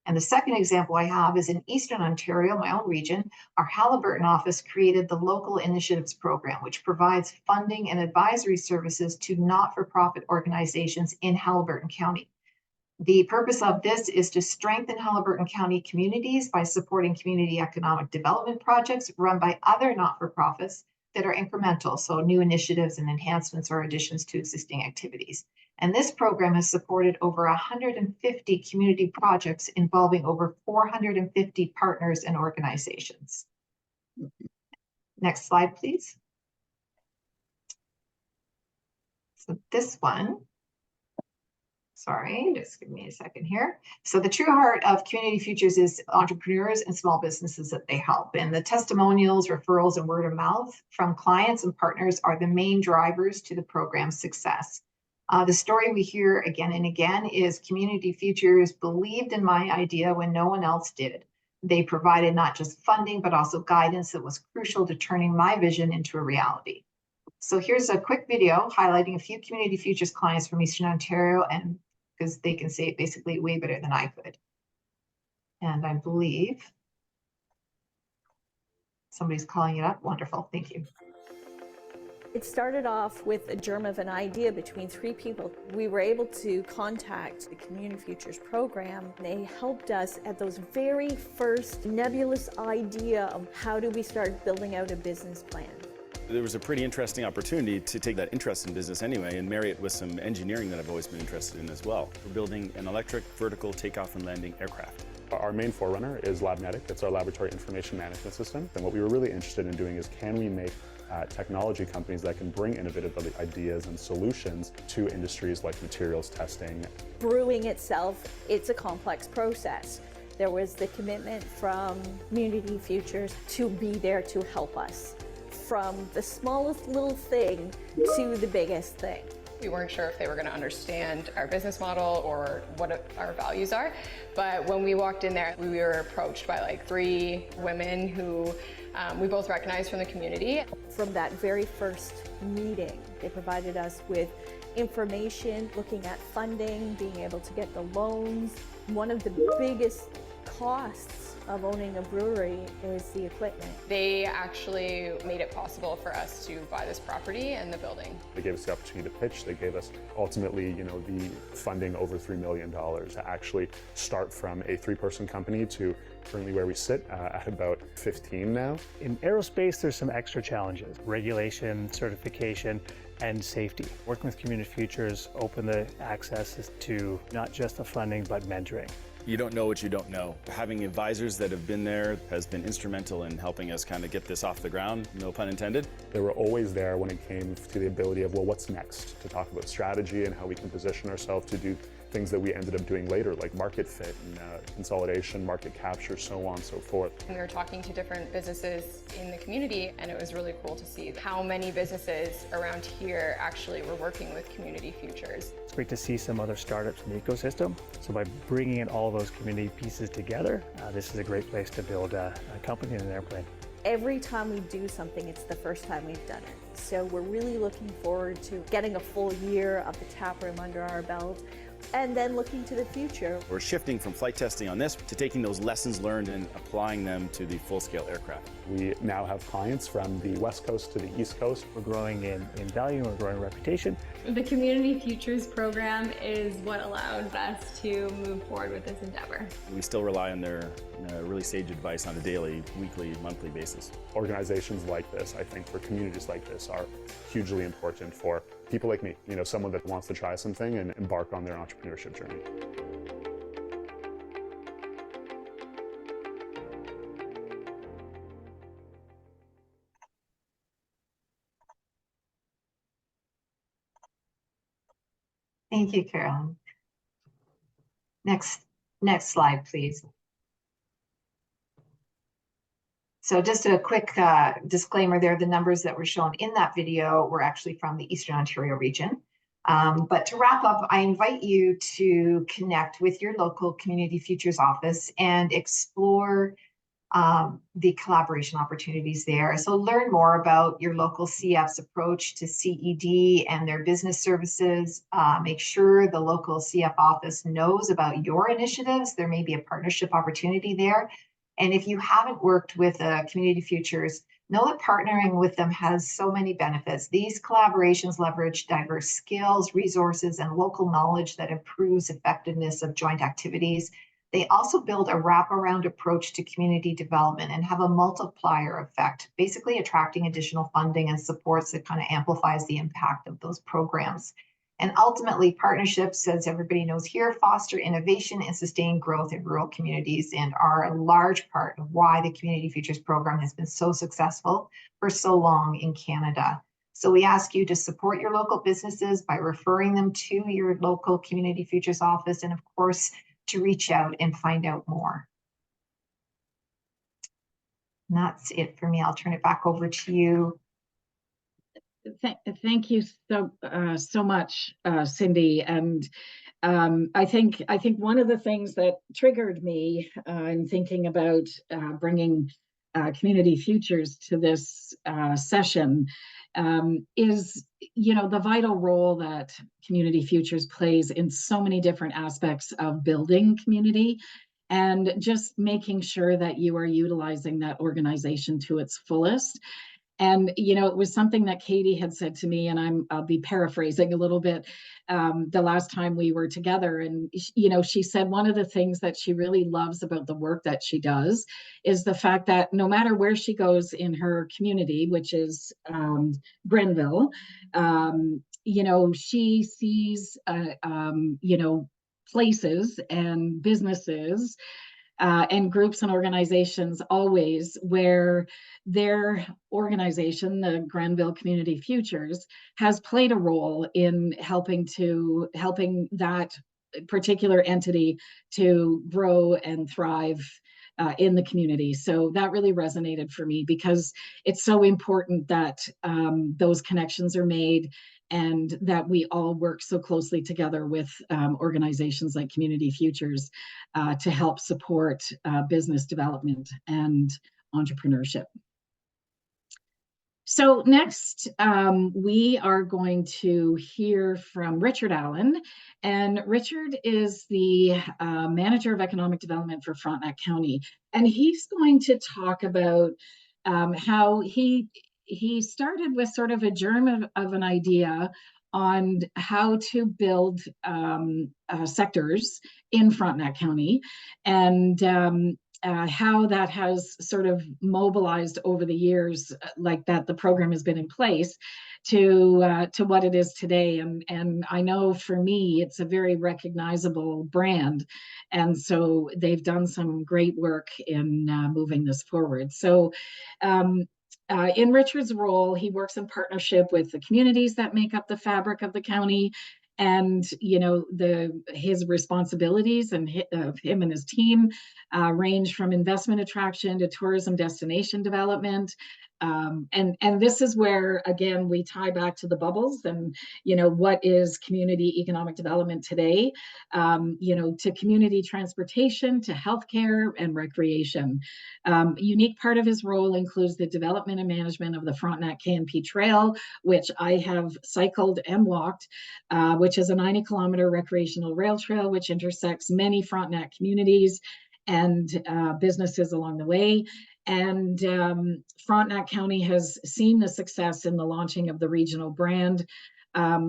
And the second example I have is in Eastern Ontario, my own region. Our Haliburton office created the Local Initiatives Program, which provides funding and advisory services to not-for-profit organizations in Haliburton County. The purpose of this is to strengthen Haliburton County communities by supporting community economic development projects run by other not-for-profits that are incremental, so new initiatives and enhancements or additions to existing activities. And this program has supported over 150 community projects involving over 450 partners and organizations. Next slide, please. So this one, sorry, just give me a second here. So the true heart of Community Futures is entrepreneurs and small businesses that they help. And the testimonials, referrals, and word of mouth from clients and partners are the main drivers to the program's success. The story we hear again and again is Community Futures believed in my idea when no one else did. They provided not just funding, but also guidance that was crucial to turning my vision into a reality. So here's a quick video highlighting a few Community Futures clients from Eastern Ontario, and because they can say it basically way better than I could. And I believe somebody's calling it up. Wonderful, thank you. It started off with a germ of an idea between three people. We were able to contact the Community Futures program. They helped us at those very first nebulous idea of how do we start building out a business plan. There was a pretty interesting opportunity to take that interest in business anyway and marry it with some engineering that I've always been interested in as well. We're building an electric vertical takeoff and landing aircraft. Our main forerunner is LabNetic. It's our laboratory information management system. And what we were really interested in doing is, can we make technology companies that can bring innovative ideas and solutions to industries like materials testing. Brewing itself, it's a complex process. There was the commitment from Community Futures to be there to help us, from the smallest little thing to the biggest thing. We weren't sure if they were going to understand our business model or what our values are. But when we walked in there, we were approached by like 3 women who we both recognized from the community. From that very first meeting, they provided us with information, looking at funding, being able to get the loans. One of the biggest costs of owning a brewery is the equipment. They actually made it possible for us to buy this property and the building. They gave us the opportunity to pitch. They gave us ultimately, the funding over $3 million to actually start from a 3-person company to currently where we sit at about 15 now. In aerospace, there's some extra challenges: regulation, certification, and safety. Working with Community Futures open the access to not just the funding, but mentoring. You don't know what you don't know. Having advisors that have been there has been instrumental in helping us kind of get this off the ground, no pun intended. They were always there when it came to the ability of, well, what's next? To talk about strategy and how we can position ourselves to do things that we ended up doing later, like market fit and consolidation, market capture, so on and so forth. We were talking to different businesses in the community, and it was really cool to see how many businesses around here actually were working with Community Futures. It's great to see some other startups in the ecosystem. So by bringing in all those community pieces together, this is a great place to build a company and an airplane. Every time we do something, it's the first time we've done it. So we're really looking forward to getting a full year of the tap room under our belt, and then looking to the future. We're shifting from flight testing on this to taking those lessons learned and applying them to the full-scale aircraft. We now have clients from the West Coast to the East Coast. We're growing in value, we're growing reputation. The Community Futures program is what allowed us to move forward with this endeavor. We still rely on their really sage advice on a daily, weekly, monthly basis. Organizations like this, I think, for communities like this, are hugely important for people like me, someone that wants to try something and embark on their entrepreneurship journey. Thank you, Carolyn. Next slide, please. So just a quick disclaimer there, the numbers that were shown in that video were actually from the Eastern Ontario region. But to wrap up, I invite you to connect with your local Community Futures office and explore the collaboration opportunities there. So learn more about your local CF's approach to CED and their business services. Make sure the local CF office knows about your initiatives. There may be a partnership opportunity there. And if you haven't worked with Community Futures, know that partnering with them has so many benefits. These collaborations leverage diverse skills, resources, and local knowledge that improves effectiveness of joint activities. They also build a wraparound approach to community development and have a multiplier effect, basically attracting additional funding and supports that kind of amplifies the impact of those programs. And ultimately, partnerships, as everybody knows here, foster innovation and sustain growth in rural communities and are a large part of why the Community Futures program has been so successful for so long in Canada. So we ask you to support your local businesses by referring them to your local Community Futures office, and of course, to reach out and find out more. And that's it for me. I'll turn it back over to you. Thank you so much, Cindy. And I think one of the things that triggered me in thinking about bringing Community Futures to this session is, the vital role that Community Futures plays in so many different aspects of building community, and just making sure that you are utilizing that organization to its fullest. And, it was something that Katie had said to me, and I'll be paraphrasing a little bit, the last time we were together. And, she said one of the things that she really loves about the work that she does is the fact that no matter where she goes in her community, which is Grenville, she sees, places and businesses and groups and organizations always where their organization, the Grenville Community Futures, has played a role in helping that particular entity to grow and thrive in the community. So that really resonated for me, because it's so important that those connections are made and that we all work so closely together with organizations like Community Futures to help support business development and entrepreneurship. So next, we are going to hear from Richard Allen. And Richard is the Manager of Economic Development for Frontenac County. And he's going to talk about how he started with sort of a germ of an idea on how to build sectors in Frontenac County, and how that has sort of mobilized over the years, like that the program has been in place to what it is today. And I know for me, it's a very recognizable brand. And so they've done some great work in moving this forward. So in Richard's role, he works in partnership with the communities that make up the fabric of the county. And his responsibilities and him and his team range from investment attraction to tourism destination development. And this is where, again, we tie back to the bubbles and, what is community economic development today, to community transportation, to healthcare and recreation. A unique part of his role includes the development and management of the Frontenac KNP Trail, which I have cycled and walked, which is a 90-kilometer recreational rail trail, which intersects many Frontenac communities and businesses along the way. And Frontenac County has seen the success in the launching of the regional brand,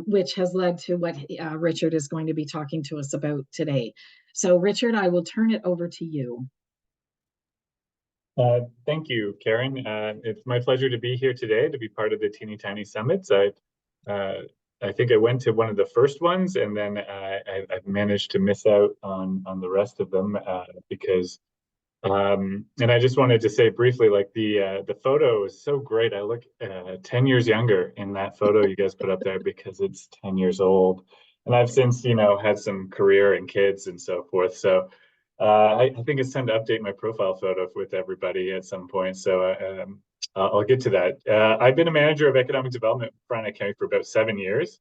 which has led to what Richard is going to be talking to us about today. So Richard, I will turn it over to you. Thank you, Karen. It's my pleasure to be here today to be part of the Teeny Tiny Summits. I think I went to one of the first ones, and then I've managed to miss out on the rest of them because. And I just wanted to say briefly, like the photo is so great. I look 10 years younger in that photo you guys put up there because it's 10 years old. And I've since, had some career and kids and so forth. So I think it's time to update my profile photo with everybody at some point. So I'll get to that. I've been a manager of economic development in Frontenac County for about 7 years.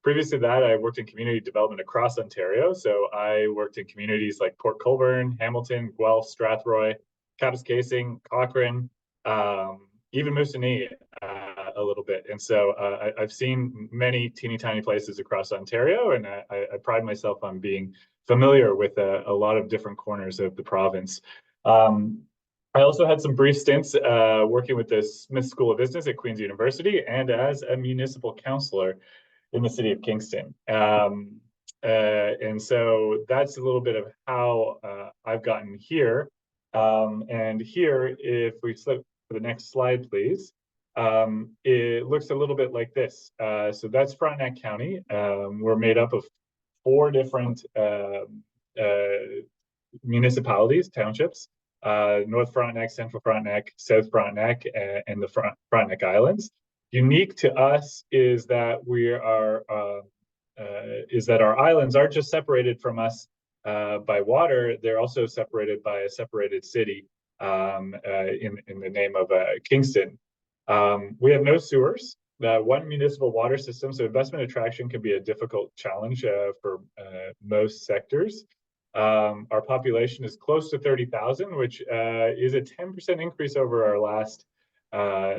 Previous to that, I worked in community development across Ontario. So I worked in communities like Port Colborne, Hamilton, Guelph, Strathroy, Kapuskasing, Cochrane, even Moosonee a little bit. And so I've seen many teeny tiny places across Ontario, and I pride myself on being familiar with a lot of different corners of the province. I also had some brief stints working with the Smith School of Business at Queen's University and as a municipal councillor in the city of Kingston. And so that's a little bit of how I've gotten here. And here, if we flip to the next slide, please, it looks a little bit like this. So that's Frontenac County. We're made up of 4 different municipalities, townships, North Frontenac, Central Frontenac, South Frontenac, and the Frontenac Islands. Unique to us is that our islands aren't just separated from us by water; they're also separated by a separated city in the name of Kingston. We have no sewers. One municipal water system, so investment attraction can be a difficult challenge for most sectors. Our population is close to 30,000, which is a 10% increase over our last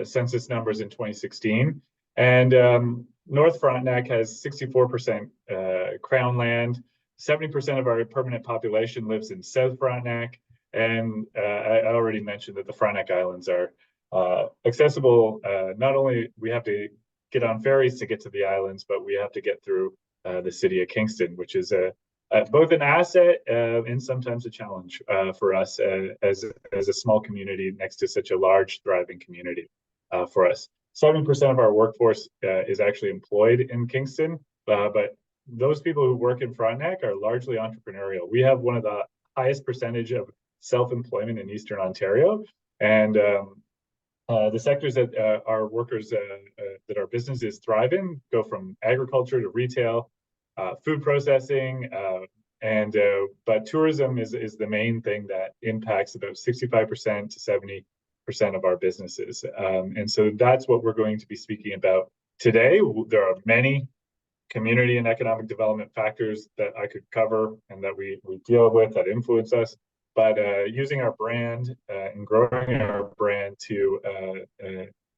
census numbers in 2016. And North Frontenac has 64% Crown land. 70% of our permanent population lives in South Frontenac. And I already mentioned that the Frontenac Islands are accessible. Not only we have to get on ferries to get to the islands, but we have to get through the city of Kingston, which is both an asset and sometimes a challenge for us as a small community next to such a large, thriving community for us. 70% of our workforce is actually employed in Kingston, but those people who work in Frontenac are largely entrepreneurial. We have one of the highest percentage of self-employment in Eastern Ontario, and the sectors that our workers, that our businesses thrive in, go from agriculture to retail, food processing, but tourism is the main thing that impacts about 65% to 70% of our businesses. And so that's what we're going to be speaking about today. There are many community and economic development factors that I could cover and that we deal with that influence us. But using our brand and growing our brand to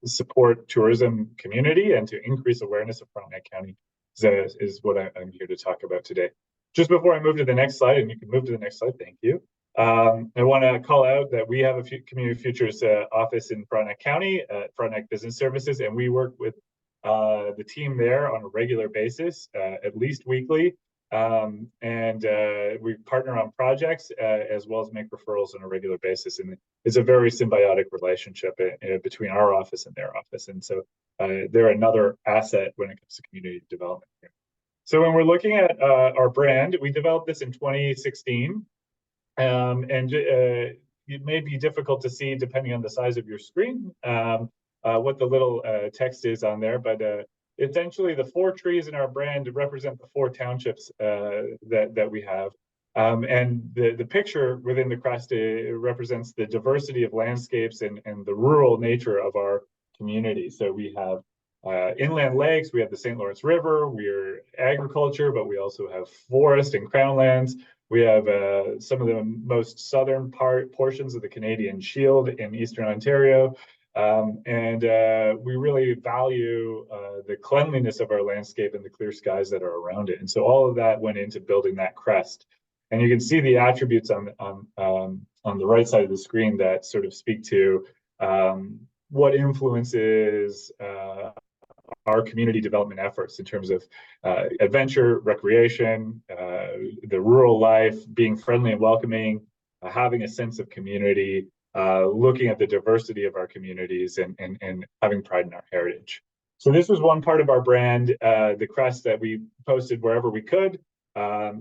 support tourism community and to increase awareness of Frontenac County is what I'm here to talk about today. Just before I move to the next slide, and you can move to the next slide, thank you. I want to call out that we have a Community Futures office in Frontenac County, Frontenac Business Services, and we work with the team there on a regular basis, at least weekly. We partner on projects as well as make referrals on a regular basis. And it's a very symbiotic relationship between our office and their office. And so they're another asset when it comes to community development. So when we're looking at our brand, we developed this in 2016. It may be difficult to see depending on the size of your screen, what the little text is on there, but essentially the 4 trees in our brand represent the 4 townships that we have. And the picture within the crest represents the diversity of landscapes and the rural nature of our community. So we have inland lakes, we have the St. Lawrence River, we're agriculture, but we also have forest and crown lands. We have some of the most southern portions of the Canadian Shield in Eastern Ontario. We really value the cleanliness of our landscape and the clear skies that are around it. And so all of that went into building that crest. And you can see the attributes on the right side of the screen that sort of speak to what influences our community development efforts in terms of adventure, recreation, the rural life, being friendly and welcoming, having a sense of community, looking at the diversity of our communities and having pride in our heritage. So this was one part of our brand, the crest that we posted wherever we could.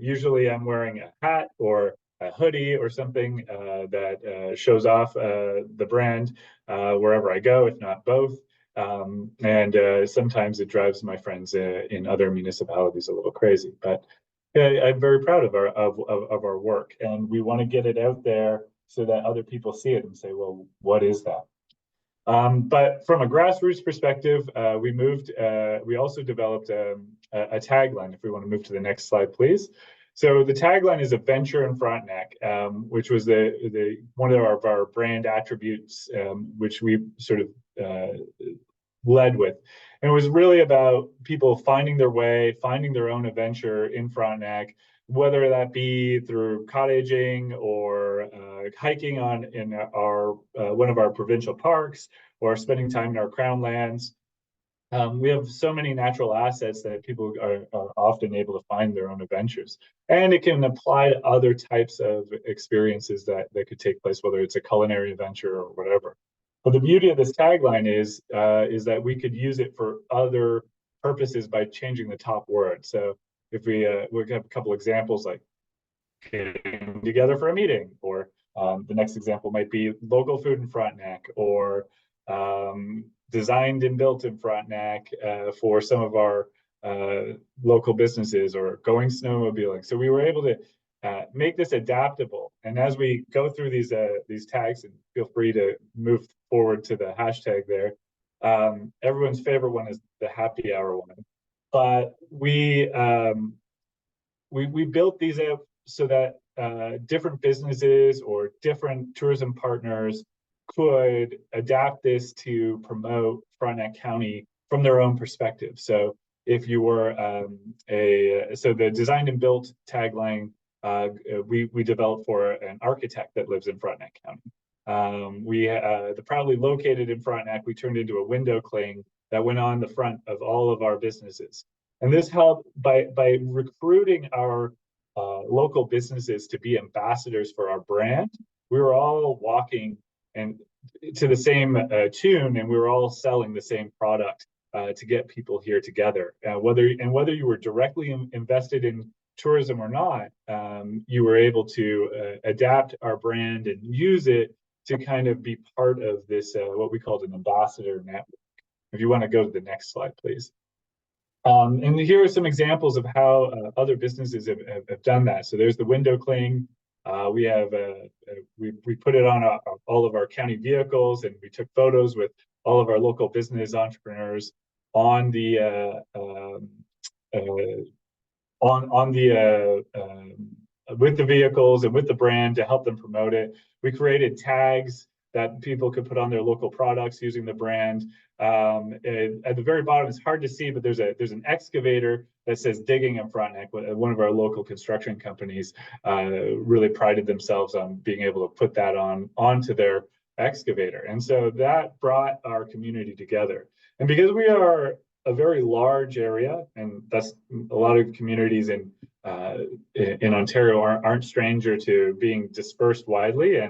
Usually I'm wearing a hat or a hoodie or something that shows off the brand wherever I go, if not both. Sometimes it drives my friends in other municipalities a little crazy, but I'm very proud of our work, and we want to get it out there so that other people see it and say, well, what is that? But from a grassroots perspective, we also developed a tagline. If we want to move to the next slide, please. So the tagline is Adventure in Frontenac, which was one of our brand attributes, which we sort of led with. And it was really about people finding their way, finding their own adventure in Frontenac, whether that be through cottaging or hiking in our one of our provincial parks or spending time in our crown lands. We have so many natural assets that people are often able to find their own adventures. And it can apply to other types of experiences that could take place, whether it's a culinary adventure or whatever. But the beauty of this tagline is that we could use it for other purposes by changing the top word. So if we have a couple examples like getting together for a meeting, or the next example might be local food in Frontenac, or designed and built in Frontenac for some of our local businesses, or going snowmobiling. So we were able to make this adaptable. And as we go through these tags, and feel free to move forward to the hashtag there, everyone's favorite one is the happy hour one. But we built these out so that different businesses or different tourism partners could adapt this to promote Frontenac County from their own perspective. So if you were so the designed and built tagline, we developed for an architect that lives in Frontenac County. The proudly located in Frontenac, we turned into a window cling that went on the front of all of our businesses. And this helped by recruiting our local businesses to be ambassadors for our brand. We were all walking and to the same tune, and we were all selling the same product to get people here together. Whether you were directly invested in tourism or not, you were able to adapt our brand and use it to kind of be part of this, what we called an ambassador network. If you want to go to the next slide, please. And here are some examples of how other businesses have done that. So there's the window cling. We put it on all of our county vehicles, and we took photos with all of our local business entrepreneurs on the with the vehicles and with the brand to help them promote it. We created tags that people could put on their local products using the brand. At the very bottom, it's hard to see, but there's an excavator that says digging in Frontenac. One of our local construction companies really prided themselves on being able to put that onto their excavator. And so that brought our community together. And because we are a very large area, and that's a lot of communities in Ontario aren't stranger to being dispersed widely,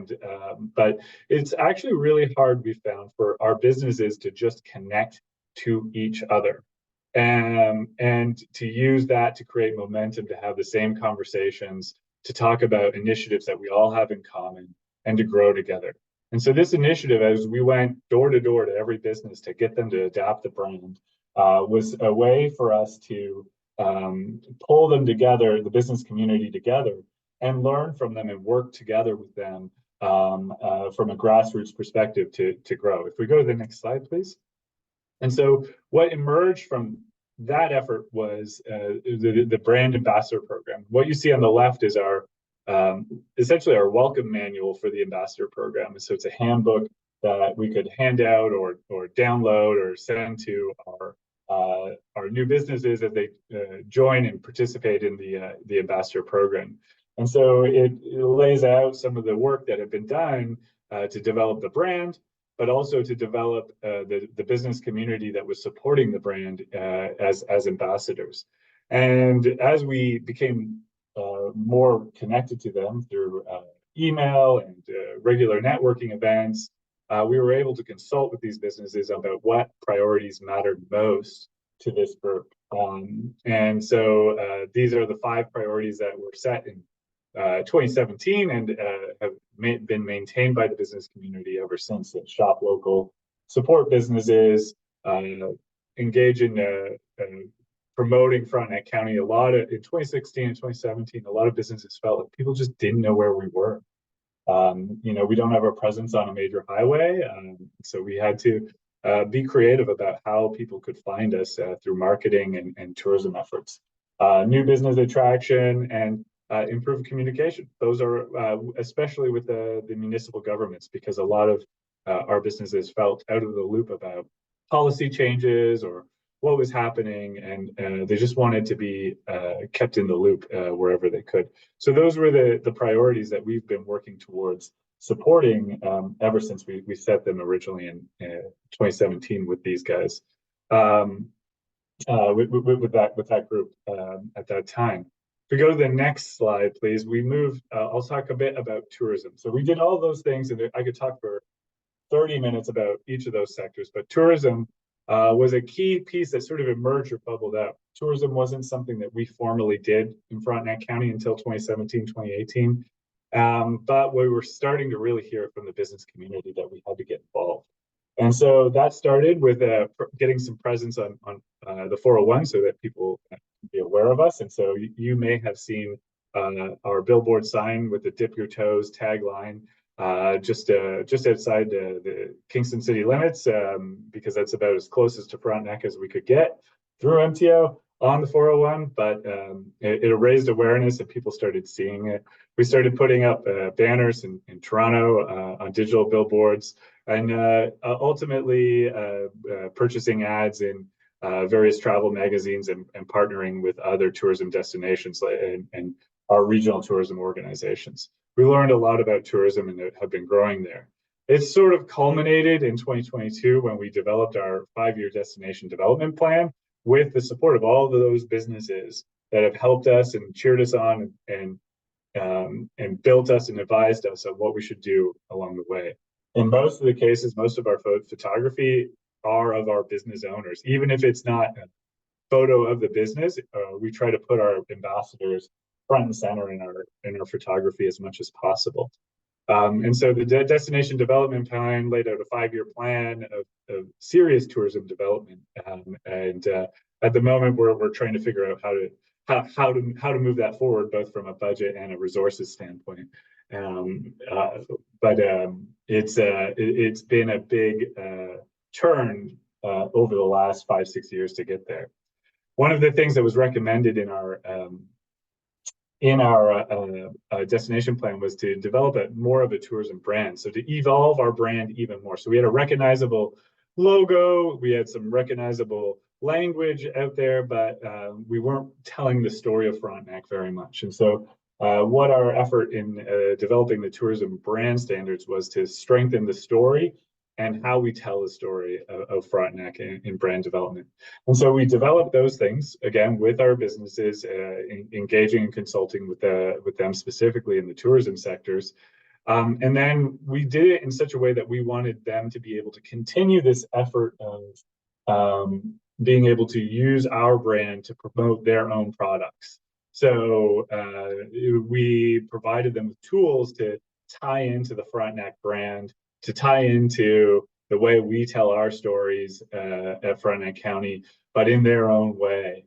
but it's actually really hard, we found, for our businesses to just connect to each other and to use that to create momentum, to have the same conversations, to talk about initiatives that we all have in common, and to grow together. And so this initiative, as we went door to door to every business to get them to adopt the brand, was a way for us to pull them together, the business community together, and learn from them and work together with them from a grassroots perspective to grow. If we go to the next slide, please. And so what emerged from that effort was the brand ambassador program. What you see on the left is our essentially our welcome manual for the ambassador program. So it's a handbook that we could hand out or download or send to our new businesses as they join and participate in the ambassador program. And so it lays out some of the work that had been done to develop the brand, but also to develop the business community that was supporting the brand as ambassadors. And as we became more connected to them through email and regular networking events, we were able to consult with these businesses about what priorities mattered most to this group. And so these are the 5 priorities that were set in 2017 and have been maintained by the business community ever since. That shop local, support businesses, engage in promoting Frontenac County. In 2016 and 2017, a lot of businesses felt like people just didn't know where we were. We don't have a presence on a major highway, so we had to be creative about how people could find us through marketing and tourism efforts. New business attraction and improved communication. Those are especially with the municipal governments, because a lot of our businesses felt out of the loop about policy changes or what was happening, and they just wanted to be kept in the loop wherever they could. So those were the priorities that we've been working towards supporting ever since we set them originally in 2017 with these guys, with that group at that time. If we go to the next slide, please, we moved, I'll talk a bit about tourism. So we did all those things, and I could talk for 30 minutes about each of those sectors, but tourism was a key piece that sort of emerged or bubbled out. Tourism wasn't something that we formally did in Frontenac County until 2017, 2018. But we were starting to really hear from the business community that we had to get involved. And so that started with getting some presence on the 401 so that people can be aware of us. And so you may have seen our billboard sign with the Dip Your Toes tagline just outside the Kingston city limits, because that's about as close to Frontenac as we could get through MTO on the 401, but it raised awareness and people started seeing it. We started putting up banners in Toronto on digital billboards, and ultimately purchasing ads in various travel magazines and partnering with other tourism destinations and our regional tourism organizations. We learned a lot about tourism and have been growing there. It sort of culminated in 2022 when we developed our 5-year destination development plan with the support of all of those businesses that have helped us and cheered us on and built us and advised us on what we should do along the way. In most of the cases, most of our photography are of our business owners. Even if it's not a photo of the business, we try to put our ambassadors front and center in our photography as much as possible. And so the destination development plan laid out a 5-year plan of serious tourism development. And at the moment, we're trying to figure out how to move that forward, both from a budget and a resources standpoint. But it's been a big turn over the last 5-6 years to get there. One of the things that was recommended in our destination plan was to develop more of a tourism brand, so to evolve our brand even more. So we had a recognizable logo, we had some recognizable language out there, but we weren't telling the story of Frontenac very much. And so what our effort in developing the tourism brand standards was to strengthen the story and how we tell the story of Frontenac in brand development. And so we developed those things, again, with our businesses, engaging and consulting with them specifically in the tourism sectors. And then we did it in such a way that we wanted them to be able to continue this effort of being able to use our brand to promote their own products. So we provided them with tools to tie into the Frontenac brand, to tie into the way we tell our stories at Frontenac County, but in their own way,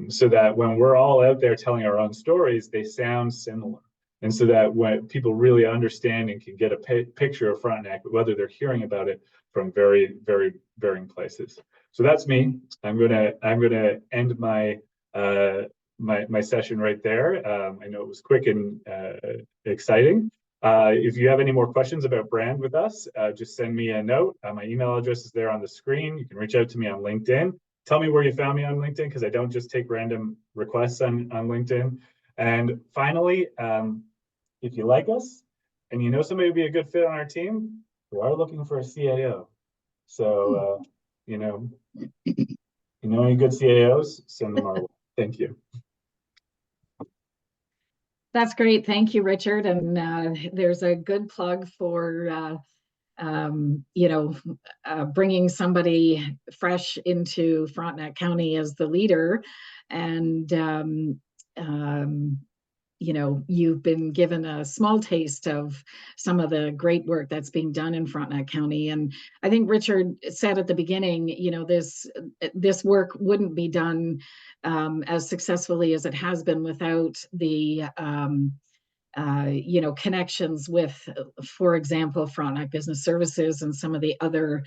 so that when we're all out there telling our own stories, they sound similar. And so that when people really understand and can get a picture of Frontenac, whether they're hearing about it from very, very varying places. So that's me. I'm gonna end my my session right there. I know it was quick and exciting. If you have any more questions about brand with us, just send me a note. My email address is there on the screen. You can reach out to me on LinkedIn. Tell me where you found me on LinkedIn, because I don't just take random requests on LinkedIn. And finally, if you like us and you know somebody would be a good fit on our team, we are looking for a CAO. So, you know any good CAOs, send them our way. Thank you. That's great. Thank you, Richard. And there's a good plug for, bringing somebody fresh into Frontenac County as the leader. And, you've been given a small taste of some of the great work that's being done in Frontenac County. And I think Richard said at the beginning, this work wouldn't be done as successfully as it has been without the connections with, for example, Frontenac Business Services and some of the other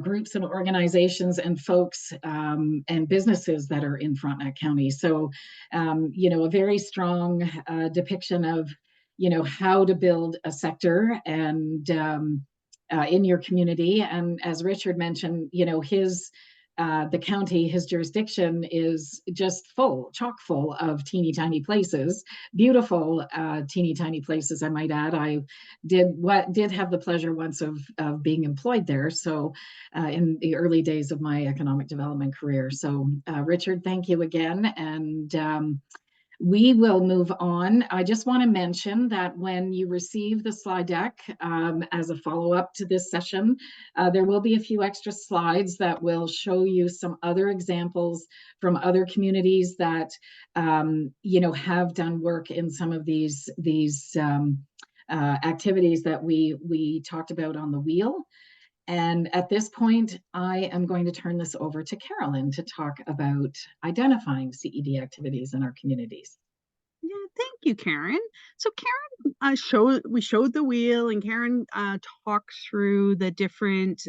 groups and organizations and folks and businesses that are in Frontenac County. So, a very strong depiction of, how to build a sector and in your community. And as Richard mentioned, the county, his jurisdiction is just chock full of teeny tiny places, beautiful teeny tiny places, I might add. I did have the pleasure once of being employed there. So in the early days of my economic development career. So Richard, thank you again. And we will move on. I just want to mention that when you receive the slide deck as a follow-up to this session, there will be a few extra slides that will show you some other examples from other communities that have done work in some of these activities that we talked about on the wheel. And at this point, I am going to turn this over to Carolyn to talk about identifying CED activities in our communities. Yeah, thank you, Karen. So Karen, we showed the wheel, and Karen talked through the different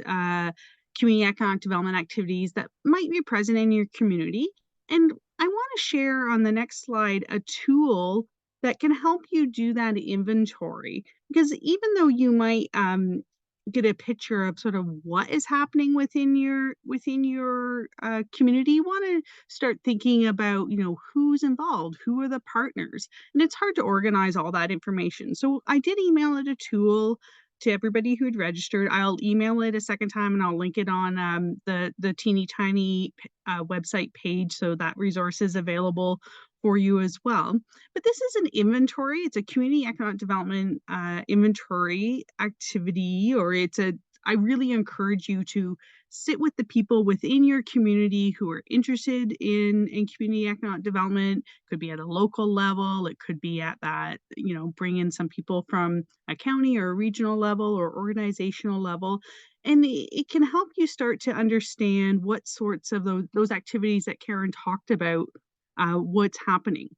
community economic development activities that might be present in your community. And I want to share on the next slide a tool that can help you do that inventory, because even though you might get a picture of sort of what is happening within your community, you want to start thinking about who's involved, who are the partners, and it's hard to organize all that information. So I did email it a tool to everybody who had registered. I'll email it a second time, and I'll link it on the Teeny Tiny website page, so that resource is available for you as well. But this is an inventory. It's a community economic development inventory activity, or I really encourage you to sit with the people within your community who are interested in community economic development. It could be at a local level. It could be at that, bring in some people from a county or a regional level or organizational level. And it can help you start to understand what sorts of those activities that Karen talked about, what's happening.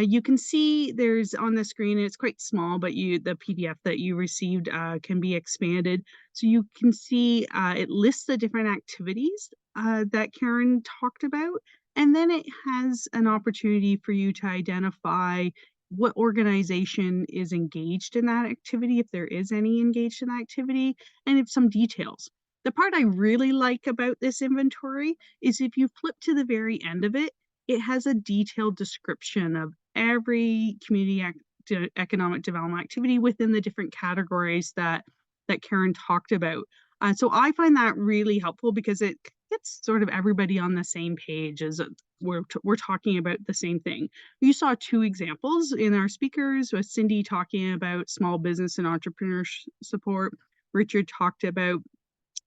You can see there's on the screen, and it's quite small, but the PDF that you received can be expanded. So you can see it lists the different activities that Karen talked about, and then it has an opportunity for you to identify what organization is engaged in that activity, if there is any engaged in that activity, and if some details. The part I really like about this inventory is if you flip to the very end of it, it has a detailed description of every economic development activity within the different categories that Karen talked about. So I find that really helpful because it gets sort of everybody on the same page as we're talking about the same thing. You saw two examples in our speakers, with Cindy talking about small business and entrepreneur support. Richard talked about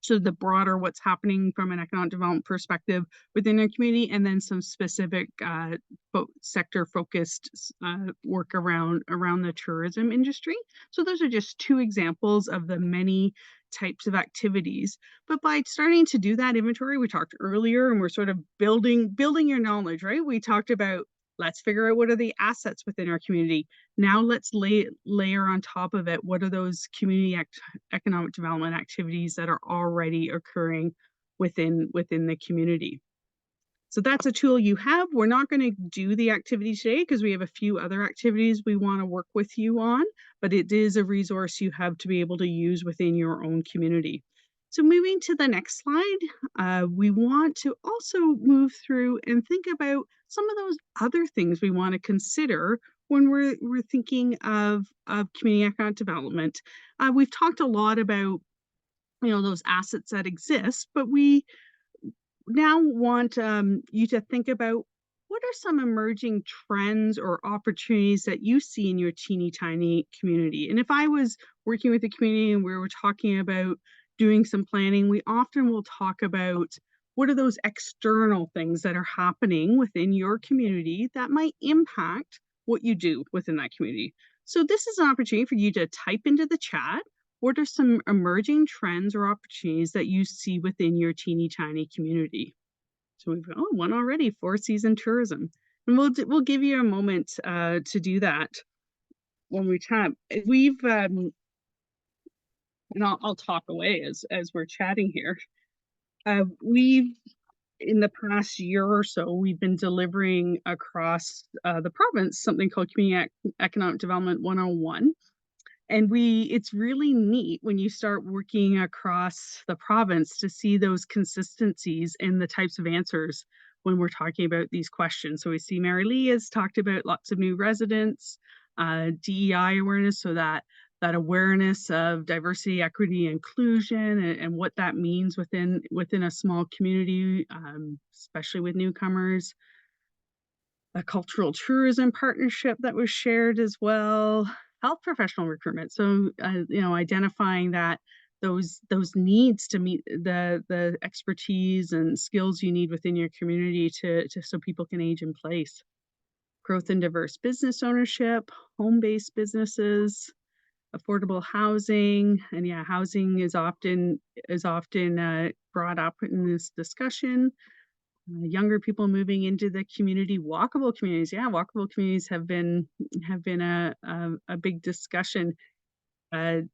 so the broader what's happening from an economic development perspective within our community, and then some specific sector focused work around the tourism industry. So those are just two examples of the many types of activities. But by starting to do that inventory, we talked earlier, and we're sort of building your knowledge, right? We talked about, let's figure out what are the assets within our community. Now let's layer on top of it, what are those community economic development activities that are already occurring within the community. So that's a tool you have. We're not going to do the activity today because we have a few other activities we want to work with you on, but it is a resource you have to be able to use within your own community. So moving to the next slide, we want to also move through and think about some of those other things we want to consider when we're thinking of community economic development. We've talked a lot about, those assets that exist, but we now want you to think about what are some emerging trends or opportunities that you see in your teeny tiny community. And if I was working with the community and we were talking about doing some planning, we often will talk about what are those external things that are happening within your community that might impact what you do within that community. So this is an opportunity for you to type into the chat, what are some emerging trends or opportunities that you see within your teeny tiny community? So we've got one already, 4-season tourism. And we'll give you a moment to do that when we chat. We've and I'll talk away as we're chatting here. We've, in the past year or so, we've been delivering across the province something called Community Economic Development 101. And it's really neat when you start working across the province to see those consistencies in the types of answers when we're talking about these questions. So we see Mary Lee has talked about lots of new residents, DEI awareness, so that awareness of diversity, equity, inclusion, and what that means within a small community, especially with newcomers. A cultural tourism partnership that was shared as well. Health professional recruitment. So, identifying that those needs to meet the expertise and skills you need within your community to so people can age in place. Growth and diverse business ownership, home-based businesses, affordable housing, and housing is often brought up in this discussion. Younger people moving into the community, walkable communities. Yeah, walkable communities have been a big discussion in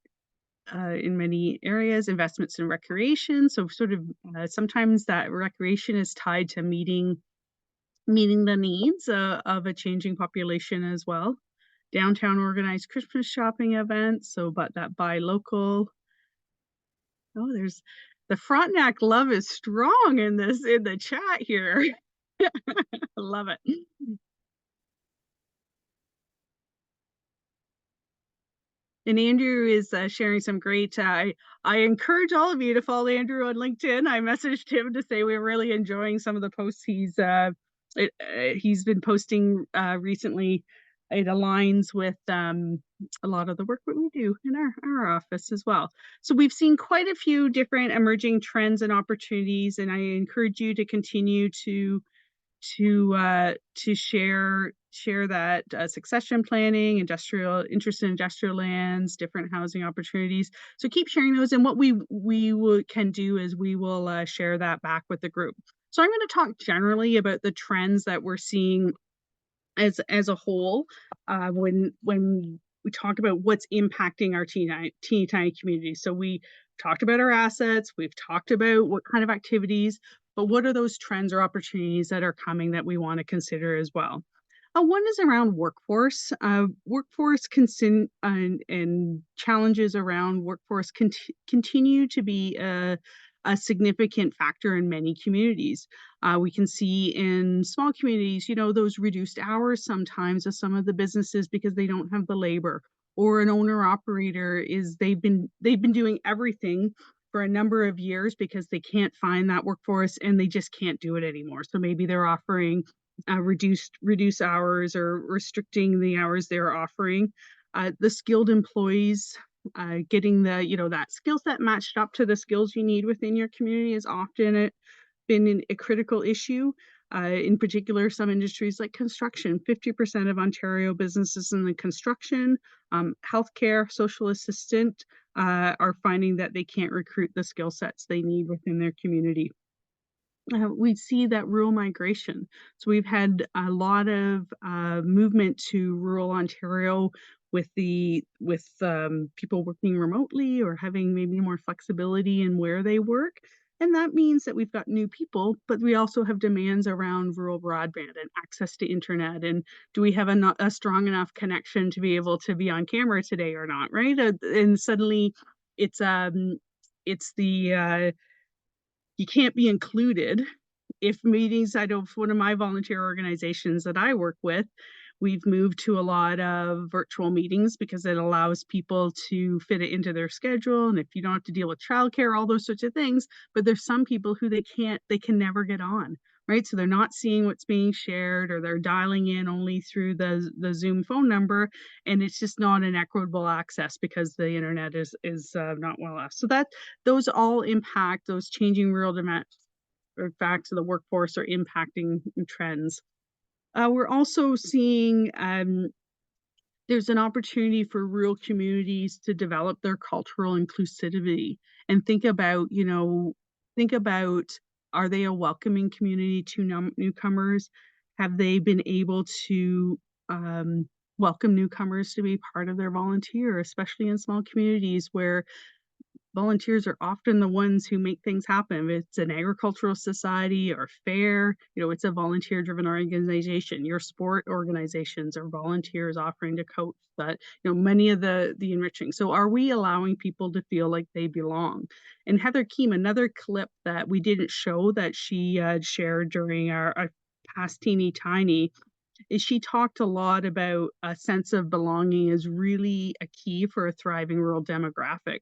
many areas. Investments in recreation. So sort of sometimes that recreation is tied to meeting the needs of a changing population as well. Downtown organized Christmas shopping events. So, but that buy local. Oh, there's the Frontenac love is strong in the chat here. I love it. And Andrew is sharing some great, I encourage all of you to follow Andrew on LinkedIn. I messaged him to say we're really enjoying some of the posts he's been posting recently. It aligns with a lot of the work that we do in our office as well. So we've seen quite a few different emerging trends and opportunities, and I encourage you to continue to share that succession planning, interest in industrial lands, different housing opportunities. So keep sharing those, and what we can do is we will share that back with the group. So I'm going to talk generally about the trends that we're seeing as a whole when we talk about what's impacting our teeny tiny communities. So we talked about our assets, we've talked about what kind of activities, but what are those trends or opportunities that are coming that we want to consider as well? One is around workforce. Workforce and challenges around workforce continue to be a a significant factor in many communities. We can see in small communities, you know, those reduced hours sometimes of some of the businesses because they don't have the labor, or an owner operator is they've been doing everything for a number of years because they can't find that workforce and they just can't do it anymore. So maybe they're offering reduced hours or restricting the hours they're offering. The skilled employees, getting the, you know, that skill set matched up to the skills you need within your community is often been a critical issue. In particular, some industries like construction, 50% of Ontario businesses in the construction, healthcare, social assistant are finding that they can't recruit the skill sets they need within their community. We see that rural migration. So we've had a lot of movement to rural Ontario with people working remotely or having maybe more flexibility in where they work. And that means that we've got new people, but we also have demands around rural broadband and access to internet. And do we have a strong enough connection to be able to be on camera today or not, right? And suddenly it's the you can't be included if meetings. I know one of my volunteer organizations that I work with, we've moved to a lot of virtual meetings because it allows people to fit it into their schedule. And if you don't have to deal with childcare, all those sorts of things, but there's some people who they can never get on, right? So they're not seeing what's being shared, or they're dialing in only through the Zoom phone number. And it's just not an equitable access because the internet is not well off. So those all impact those changing rural demands, or facts of the workforce are impacting trends. We're also seeing there's an opportunity for rural communities to develop their cultural inclusivity and think about, are they a welcoming community to newcomers? Have they been able to welcome newcomers to be part of their volunteer, especially in small communities where volunteers are often the ones who make things happen. If it's an agricultural society or fair, it's a volunteer-driven organization. Your sport organizations are volunteers offering to coach that, many of the enriching. So are we allowing people to feel like they belong? And Heather Keem, another clip that we didn't show that she shared during our past Teeny Tiny, is she talked a lot about a sense of belonging is really a key for a thriving rural demographic.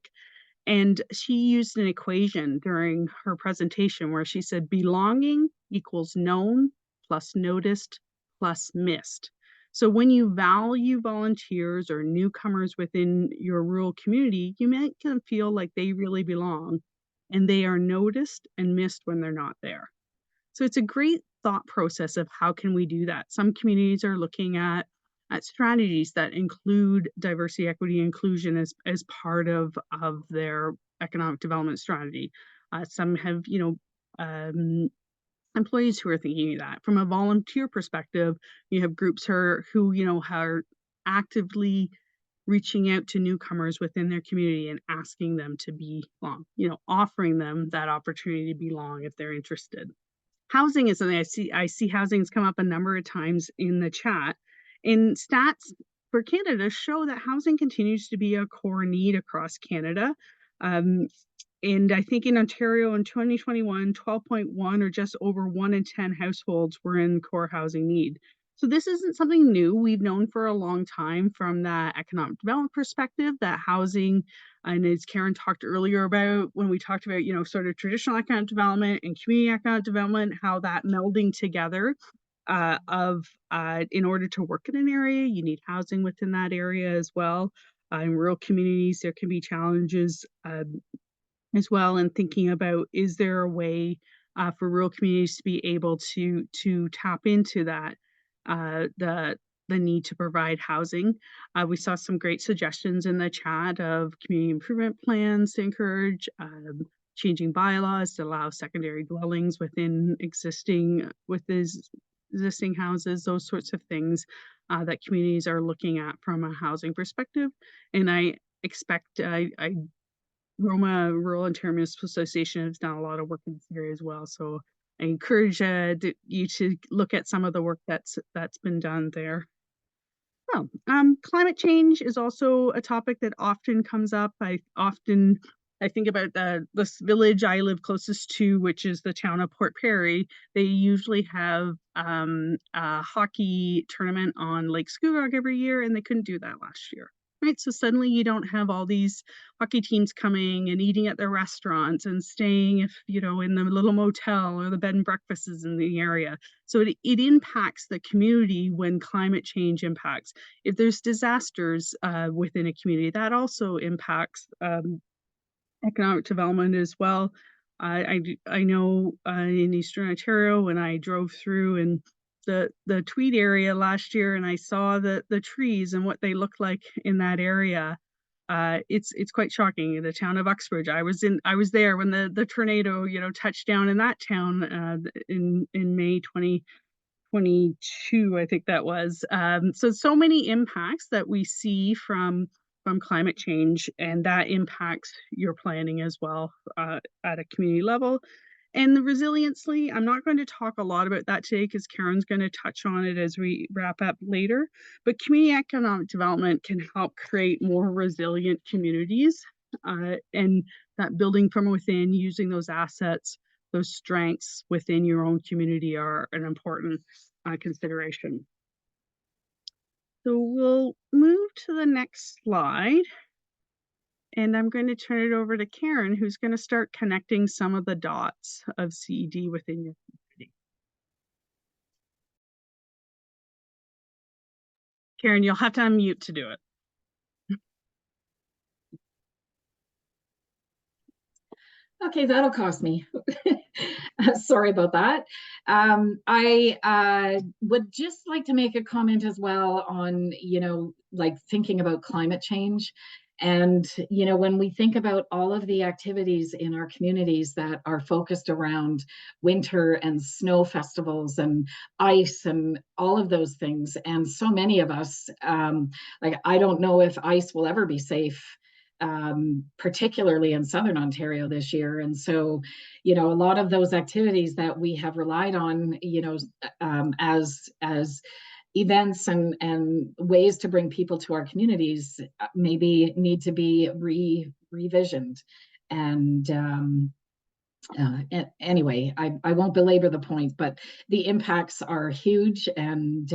And she used an equation during her presentation where she said belonging equals known plus noticed plus missed. So when you value volunteers or newcomers within your rural community, you make them feel like they really belong, and they are noticed and missed when they're not there. So it's a great thought process of how can we do that. Some communities are looking at strategies that include diversity, equity, inclusion as part of their economic development strategy. Some have, employees who are thinking of that. From a volunteer perspective, you have groups who are actively reaching out to newcomers within their community and asking them to belong, offering them that opportunity to belong if they're interested. Housing is something I see housing has come up a number of times in the chat. And stats for Canada show that housing continues to be a core need across Canada. And I think in Ontario in 2021, 12.1 or just over 1 in 10 households were in core housing need. So this isn't something new. We've known for a long time from the economic development perspective that housing, and as Karen talked earlier about when we talked about, sort of traditional economic development and community economic development, how that melding together in order to work in an area, you need housing within that area as well. In rural communities, there can be challenges as well, and thinking about, is there a way for rural communities to be able to tap into that, the need to provide housing. We saw some great suggestions in the chat of community improvement plans to encourage changing bylaws to allow secondary dwellings within existing houses, those sorts of things that communities are looking at from a housing perspective. And I expect Roma Rural Ontario Municipal Association has done a lot of work in this area as well. So I encourage you to look at some of the work that's been done there. Well, climate change is also a topic that often comes up. I often I think about this village I live closest to, which is the town of Port Perry. They usually have a hockey tournament on Lake Scugog every year, and they couldn't do that last year. Right, so suddenly you don't have all these hockey teams coming and eating at their restaurants and staying, if you know, in the little motel or the bed and breakfasts in the area. So it impacts the community when climate change impacts. If there's disasters within a community, that also impacts economic development as well. I know in Eastern Ontario, when I drove through and the Tweed area last year, and I saw the trees and what they look like in that area. It's quite shocking. The town of Uxbridge, I was there when the tornado, you know, touched down in that town in May 2022, I think that was. So many impacts that we see from climate change, and that impacts your planning as well at a community level. And the resiliently, I'm not going to talk a lot about that today because Karen's going to touch on it as we wrap up later. But community economic development can help create more resilient communities, and that building from within, using those assets, those strengths within your own community are an important consideration. So we'll move to the next slide. And I'm going to turn it over to Karen, who's going to start connecting some of the dots of CED within your community. Karen, you'll have to unmute to do it. Okay, that'll cost me. Sorry about that. I would just like to make a comment as well on, you know, like thinking about climate change. And, you know, when we think about all of the activities in our communities that are focused around winter and snow festivals and ice and all of those things, and so many of us, like, I don't know if ice will ever be safe, particularly in Southern Ontario this year. And so, you know, a lot of those activities that we have relied on, you know, as events and ways to bring people to our communities maybe need to be revisioned. And anyway, I won't belabor the point, but the impacts are huge. And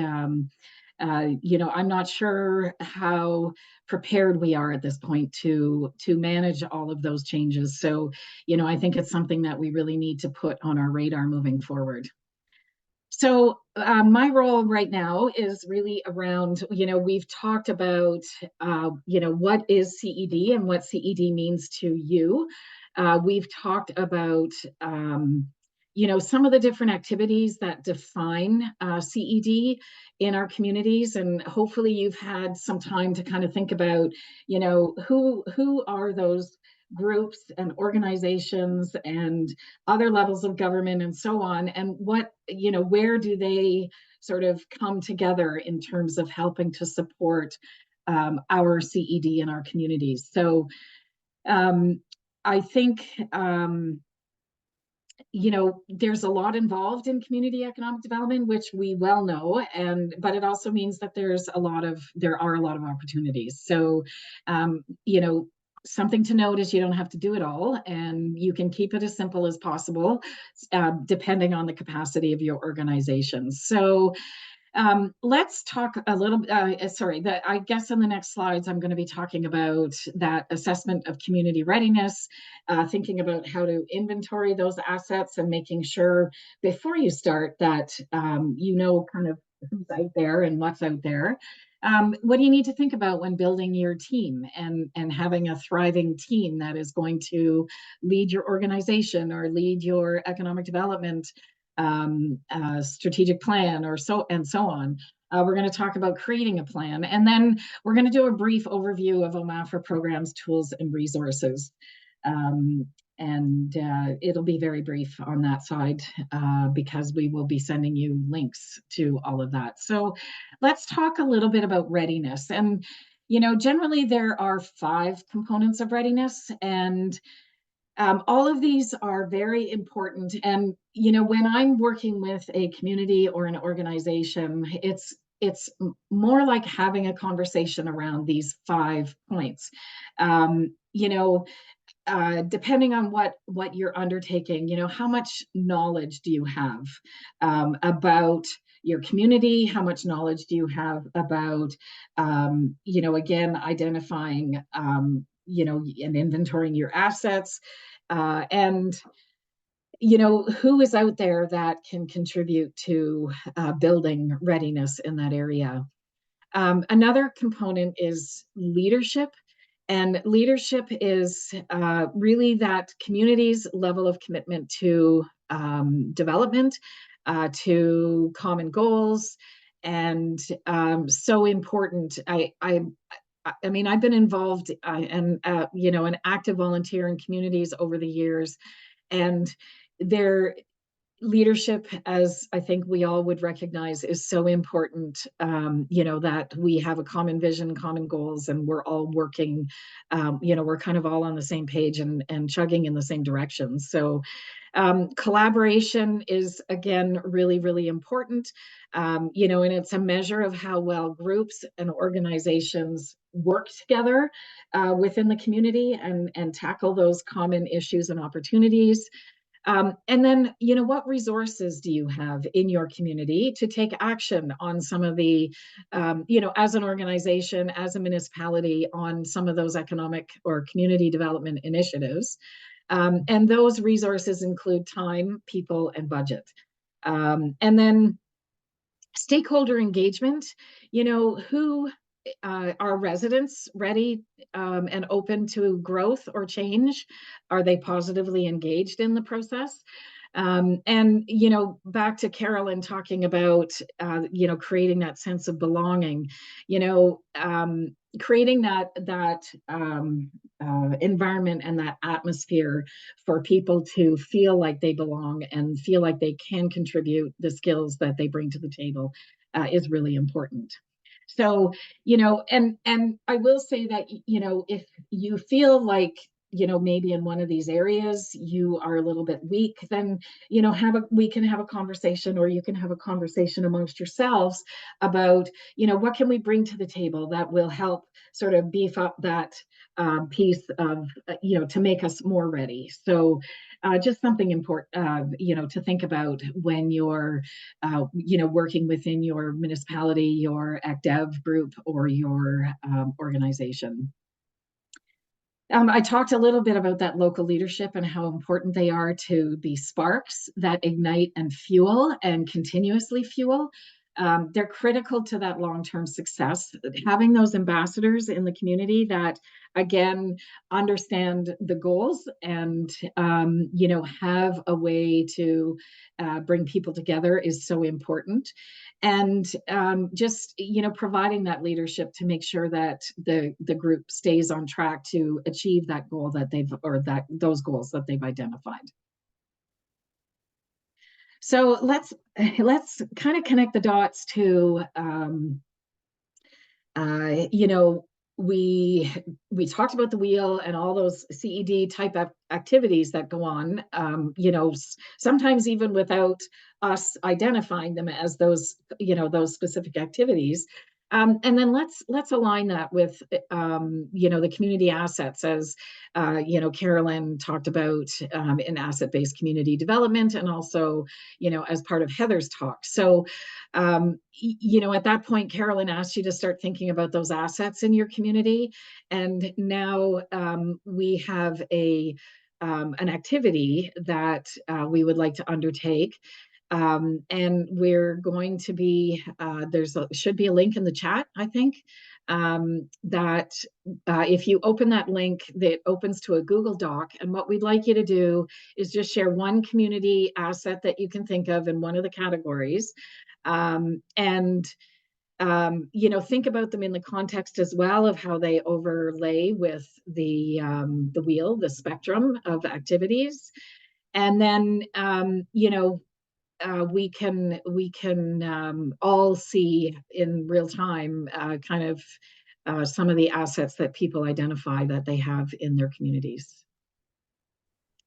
you know, I'm not sure how prepared we are at this point to manage all of those changes. So, you know, I think it's something that we really need to put on our radar moving forward. So my role right now is really around, you know, we've talked about, you know, what is CED and what CED means to you. We've talked about, you know, some of the different activities that define CED in our communities. And hopefully you've had some time to kind of think about, you know, who are those groups and organizations and other levels of government and so on, and what, you know, where do they sort of come together in terms of helping to support our CED in our communities. So I think you know, there's a lot involved in community economic development, which we well know, but it also means that there are a lot of opportunities. So you know, something to note is you don't have to do it all, and you can keep it as simple as possible, depending on the capacity of your organization. So let's talk a little, I guess in the next slides, I'm going to be talking about that assessment of community readiness, thinking about how to inventory those assets and making sure before you start that you know kind of who's out there and what's out there. What do you need to think about when building your team and having a thriving team that is going to lead your organization or lead your economic development strategic plan or so on. We're going to talk about creating a plan, and then we're going to do a brief overview of OMAFRA programs, tools, and resources. It'll be very brief on that side because we will be sending you links to all of that. So let's talk a little bit about readiness. And, you know, generally there are 5 components of readiness, and all of these are very important. And, you know, when I'm working with a community or an organization, it's more like having a conversation around these 5 points. You know, depending on what you're undertaking, you know, how much knowledge do you have about your community? How much knowledge do you have about, you know, again, identifying, you know, and inventorying your assets, and you know, who is out there that can contribute to building readiness in that area. Another component is leadership. And leadership is really that community's level of commitment to development, to common goals, and so important. I mean, I've been involved and you know, an active volunteer in communities over the years, and their leadership, as I think we all would recognize, is so important. You know, that we have a common vision, common goals, and we're all working, you know, we're kind of all on the same page and chugging in the same direction. So collaboration is, again, really, really important. You know, and it's a measure of how well groups and organizations work together within the community and tackle those common issues and opportunities. And then, you know, what resources do you have in your community to take action on some of the, you know, as an organization, as a municipality, on some of those economic or community development initiatives? And those resources include time, people, and budget. And then stakeholder engagement, you know, who are residents ready and open to growth or change? Are they positively engaged in the process? And, you know, back to Carolyn talking about, you know, creating that sense of belonging, you know, creating that environment and that atmosphere for people to feel like they belong and feel like they can contribute the skills that they bring to the table is really important. So, you know, and I will say that, you know, if you feel like, you know, maybe in one of these areas you are a little bit weak, then, you know, we can have a conversation, or you can have a conversation amongst yourselves about, you know, what can we bring to the table that will help sort of beef up that piece of, you know, to make us more ready. So just something important, you know, to think about when you're, you know, working within your municipality, your ACDEV group, or your organization. I talked a little bit about that local leadership and how important they are to be sparks that ignite and fuel and continuously fuel. They're critical to that long-term success. Having those ambassadors in the community that, again, understand the goals and, you know, have a way to bring people together is so important. And just, you know, providing that leadership to make sure that the group stays on track to achieve that goal that those goals that they've identified. So let's kind of connect the dots to, you know, we talked about the wheel and all those CED type of activities that go on, you know, sometimes even without us identifying them as those, you know, those specific activities. And then let's align that with, you know, the community assets, as, you know, Carolyn talked about in asset-based community development, and also, you know, as part of Heather's talk. So, you know, at that point, Carolyn asked you to start thinking about those assets in your community. And now we have an activity that we would like to undertake. And we're going to be, should be a link in the chat, I think, that if you open that link, that opens to a Google Doc. And what we'd like you to do is just share one community asset that you can think of in one of the categories. And you know, think about them in the context as well of how they overlay with the wheel, the spectrum of activities. And then, you know, we can all see in real time kind of some of the assets that people identify that they have in their communities.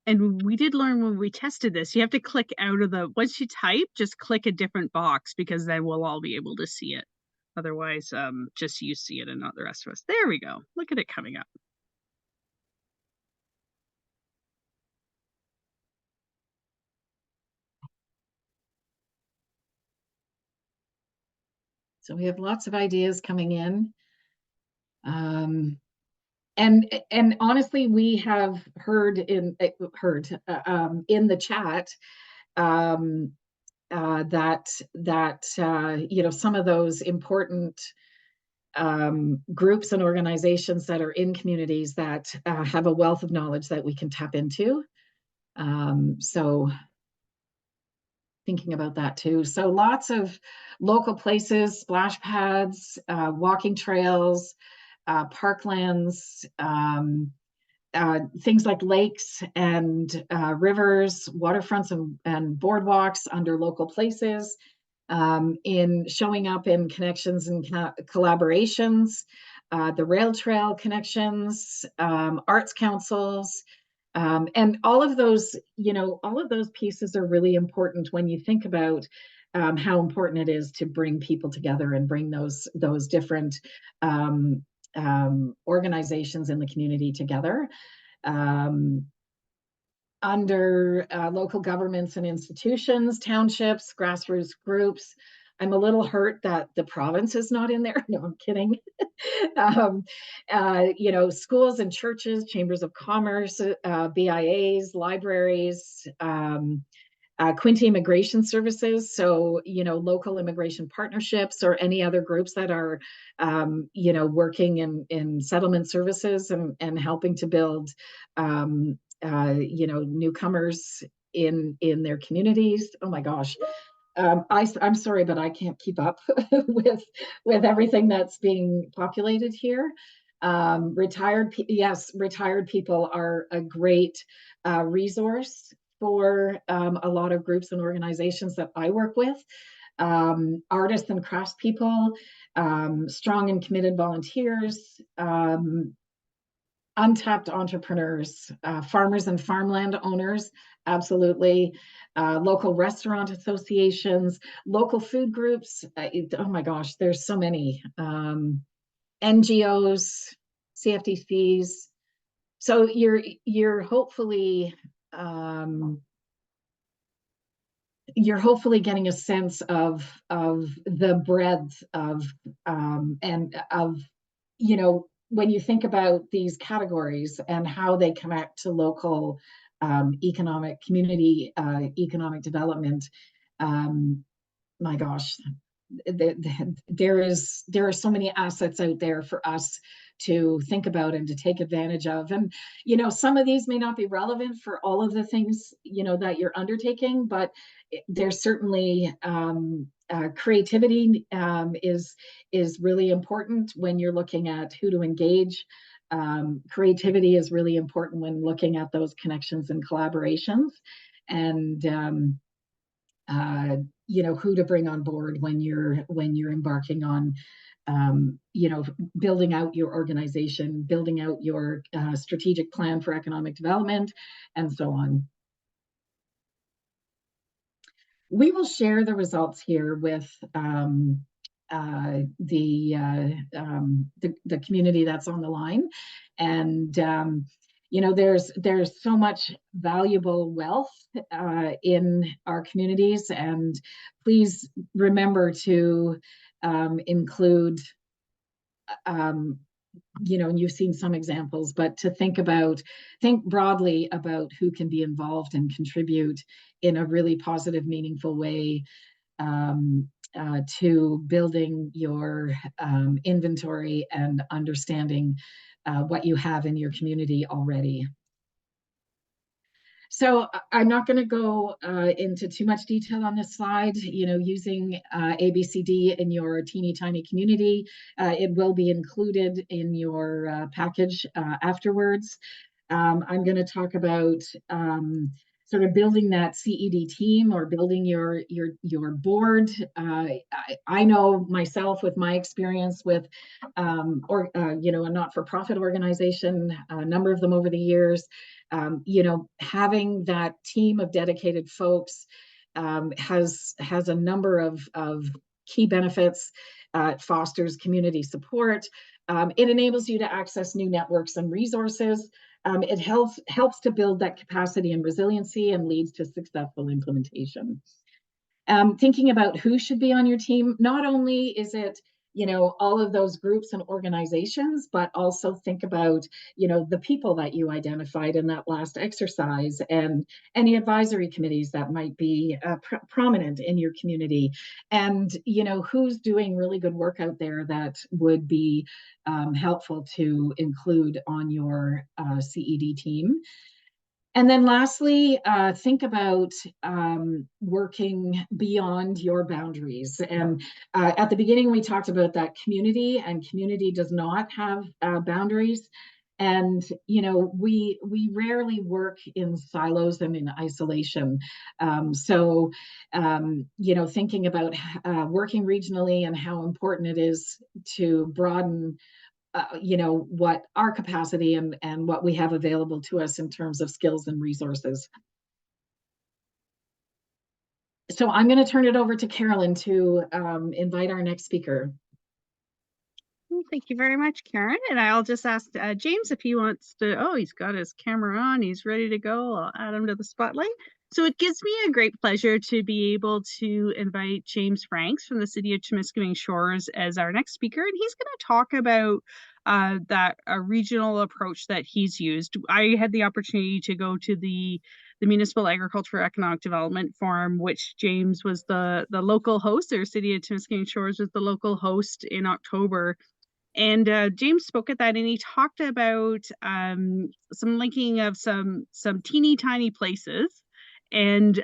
And we did learn when we tested this, you have to click out of once you type, just click a different box, because then we'll all be able to see it. Otherwise, just you see it and not the rest of us. There we go. Look at it coming up. So we have lots of ideas coming in. And honestly, we have heard in the chat that you know, some of those important groups and organizations that are in communities that have a wealth of knowledge that we can tap into. So thinking about that too. So lots of local places, splash pads, walking trails, parklands, things like lakes and rivers, waterfronts and boardwalks under local places, in showing up in connections and collaborations, the rail trail connections, arts councils, and all of those, you know, all of those pieces are really important when you think about how important it is to bring people together and bring those different organizations in the community together. Under local governments and institutions, townships, grassroots groups. I'm a little hurt that the province is not in there. No, I'm kidding. You know, schools and churches, chambers of commerce, BIAs, libraries, Quinte Immigration Services. So, you know, local immigration partnerships or any other groups that are, you know, working in settlement services and helping to build, you know, newcomers in their communities. Oh my gosh. I'm sorry, but I can't keep up with everything that's being populated here. Retired people are a great resource for a lot of groups and organizations that I work with. Artists and craftspeople, strong and committed volunteers, untapped entrepreneurs, farmers and farmland owners, absolutely. Local restaurant associations, local food groups. Oh my gosh, there's so many. NGOs, CFDCs. So you're hopefully getting a sense of the breadth of and of, you know, when you think about these categories and how they connect to local community economic development, my gosh, there are so many assets out there for us to think about and to take advantage of. And, you know, some of these may not be relevant for all of the things, you know, that you're undertaking, but there's certainly creativity is really important when you're looking at who to engage. Creativity is really important when looking at those connections and collaborations, and you know, who to bring on board when you're embarking on you know, building out your organization, building out your strategic plan for economic development, and so on. We will share the results here with the community that's on the line, and you know, there's so much valuable wealth in our communities, and please remember to include, you know, and you've seen some examples, but to think broadly about who can be involved and contribute in a really positive, meaningful way to building your inventory and understanding what you have in your community already. So I'm not going to go into too much detail on this slide. You know, using ABCD in your teeny tiny community, it will be included in your package afterwards. I'm going to talk about sort of building that CED team or building your board. I know myself with my experience with you know, a not-for-profit organization, a number of them over the years. You know, having that team of dedicated folks has a number of key benefits. It fosters community support. It enables you to access new networks and resources. It helps to build that capacity and resiliency and leads to successful implementation. thinking about who should be on your team. Not only is it, you know, all of those groups and organizations, but also think about, you know, the people that you identified in that last exercise and any advisory committees that might be prominent in your community. And, you know, who's doing really good work out there that would be helpful to include on your CED team. And then lastly, think about working beyond your boundaries. And at the beginning, we talked about that community, and community does not have boundaries. And, you know, we rarely work in silos and in isolation. You know, thinking about working regionally and how important it is to broaden you know, what our capacity and what we have available to us in terms of skills and resources. So I'm going to turn it over to Carolyn to invite our next speaker. Well, thank you very much, Karen. And I'll just ask James if he wants to, oh, he's got his camera on, he's ready to go. I'll add him to the spotlight. So it gives me a great pleasure to be able to invite James Franks from the City of Temiskaming Shores as our next speaker. And he's going to talk about that regional approach that he's used. I had the opportunity to go to the Municipal Agriculture Economic Development Forum, which James was the local host, or City of Temiskaming Shores was the local host in October. And James spoke at that, and he talked about some linking of some teeny tiny places. And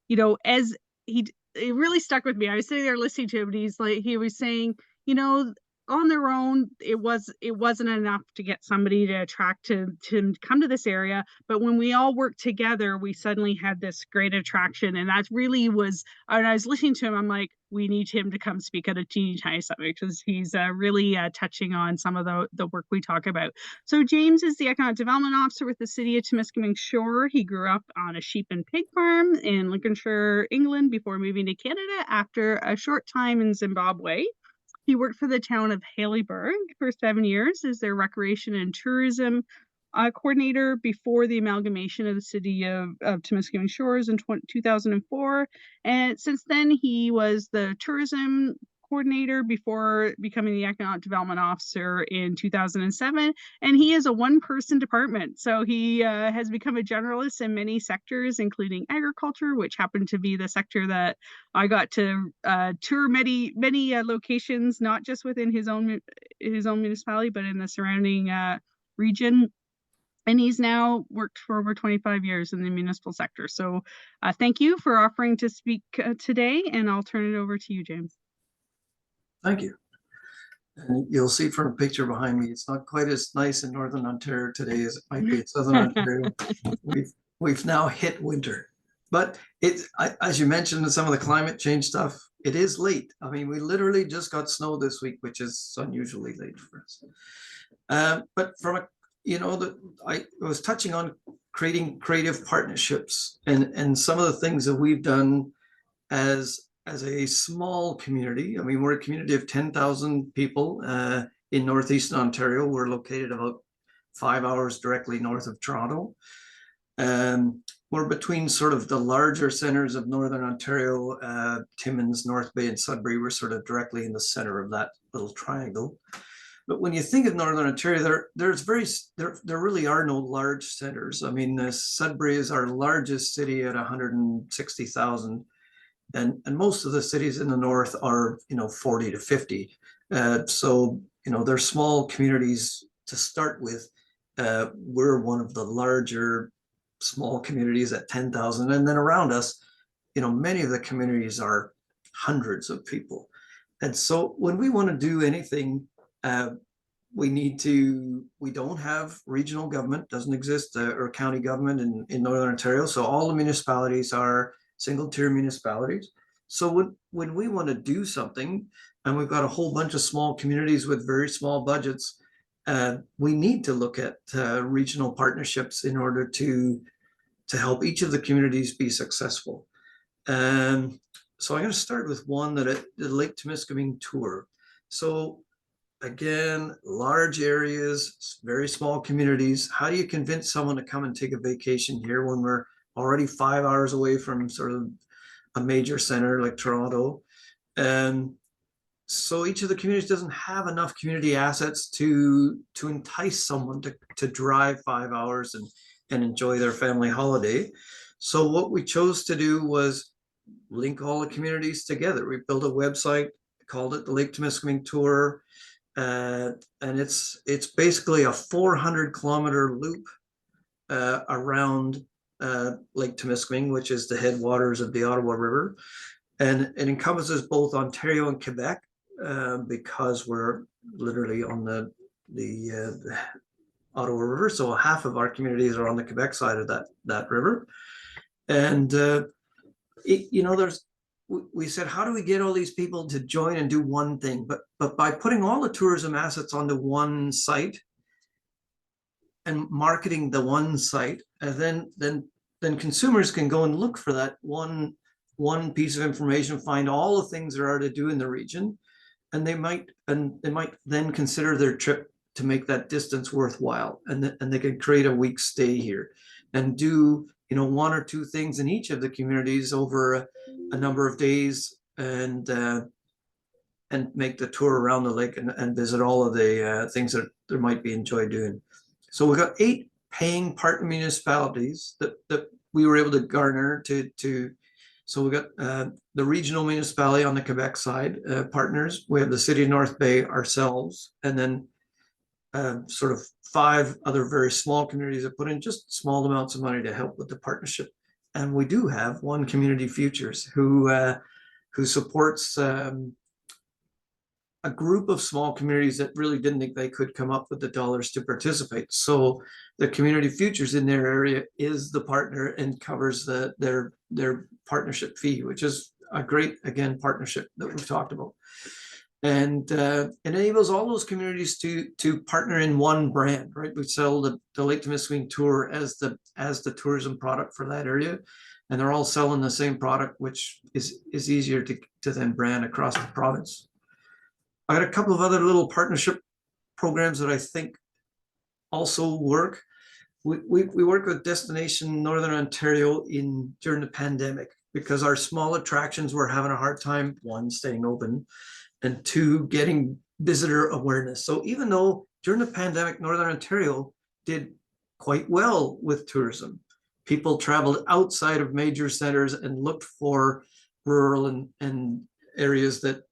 you know, as it really stuck with me. I was sitting there listening to him, and he was saying, you know, on their own, it wasn't enough to get somebody to attract to come to this area. But when we all worked together, we suddenly had this great attraction. And that really was, when I was listening to him, I'm like, we need him to come speak at a Teeny Tiny Summit, because he's really touching on some of the work we talk about. So James is the Economic Development Officer with the City of Temiskaming Shore. He grew up on a sheep and pig farm in Lincolnshire, England, before moving to Canada after a short time in Zimbabwe. He worked for the town of Haileyburg for 7 years as their recreation and tourism coordinator before the amalgamation of the City of Temiskaming Shores in 2004. And since then, he was the tourism coordinator before becoming the Economic Development Officer in 2007. And he is a one-person department. So he has become a generalist in many sectors, including agriculture, which happened to be the sector that I got to tour many locations, not just within his own municipality, but in the surrounding region. And he's now worked for over 25 years in the municipal sector. So thank you for offering to speak today, and I'll turn it over to you, James. Thank you. And you'll see from the picture behind me, it's not quite as nice in Northern Ontario today as it might be in Southern Ontario. We've now hit winter. But as you mentioned, some of the climate change stuff, it is late. I mean, we literally just got snow this week, which is unusually late for us. But from a, you know, I was touching on creating creative partnerships and some of the things that we've done as a small community. I mean, we're a community of 10,000 people in Northeastern Ontario. We're located about 5 hours directly north of Toronto. We're between sort of the larger centers of Northern Ontario, Timmins, North Bay, and Sudbury. We're sort of directly in the center of that little triangle. But when you think of Northern Ontario, there really are no large centers. I mean, Sudbury is our largest city at 160,000. And most of the cities in the north are, you know, 40 to 50. So, you know, they're small communities to start with. We're one of the larger small communities at 10,000. And then around us, you know, many of the communities are hundreds of people. And so when we want to do anything, we don't have regional government, doesn't exist, or county government in Northern Ontario. So all the municipalities are single tier municipalities. So when we want to do something, and we've got a whole bunch of small communities with very small budgets, we need to look at regional partnerships in order to help each of the communities be successful. So I'm going to start with one that the Lake Temiskaming Tour. So again, large areas, very small communities. How do you convince someone to come and take a vacation here when we're already 5 hours away from sort of a major center like Toronto. And so each of the communities doesn't have enough community assets to entice someone to drive 5 hours and enjoy their family holiday. So what we chose to do was link all the communities together. We built a website, called it the Lake Temiskaming Tour. And it's basically a 400-kilometer loop around Lake Temiskaming, which is the headwaters of the Ottawa River. And it encompasses both Ontario and Quebec, because we're literally on the Ottawa River. So half of our communities are on the Quebec side of that river. And, we said, how do we get all these people to join and do one thing? But by putting all the tourism assets onto one site and marketing the one site, and then consumers can go and look for that one piece of information, find all the things there are to do in the region, and they might then consider their trip to make that distance worthwhile, and they can create a week's stay here and do one or two things in each of the communities over a number of days, and make the tour around the lake and visit all of the things that there might be enjoy doing. So we've got 8 paying partner municipalities that we were able to garner to. So we got the regional municipality on the Quebec side, partners. We have the city of North Bay ourselves, and then sort of 5 other very small communities that put in just small amounts of money to help with the partnership. And we do have one Community Futures who supports a group of small communities that really didn't think they could come up with the dollars to participate. So the Community Futures in their area is the partner and covers their partnership fee, which is a great, again, partnership that we've talked about. And it enables all those communities to partner in one brand, right? We sell the Lake Temiskaming Tour as the tourism product for that area, and they're all selling the same product, which is easier to then brand across the province. I got a couple of other little partnership programs that I think also work. We work with Destination Northern Ontario during the pandemic, because our small attractions were having a hard time, 1, staying open, and 2, getting visitor awareness. So even though during the pandemic, Northern Ontario did quite well with tourism, people traveled outside of major centers and looked for rural and areas that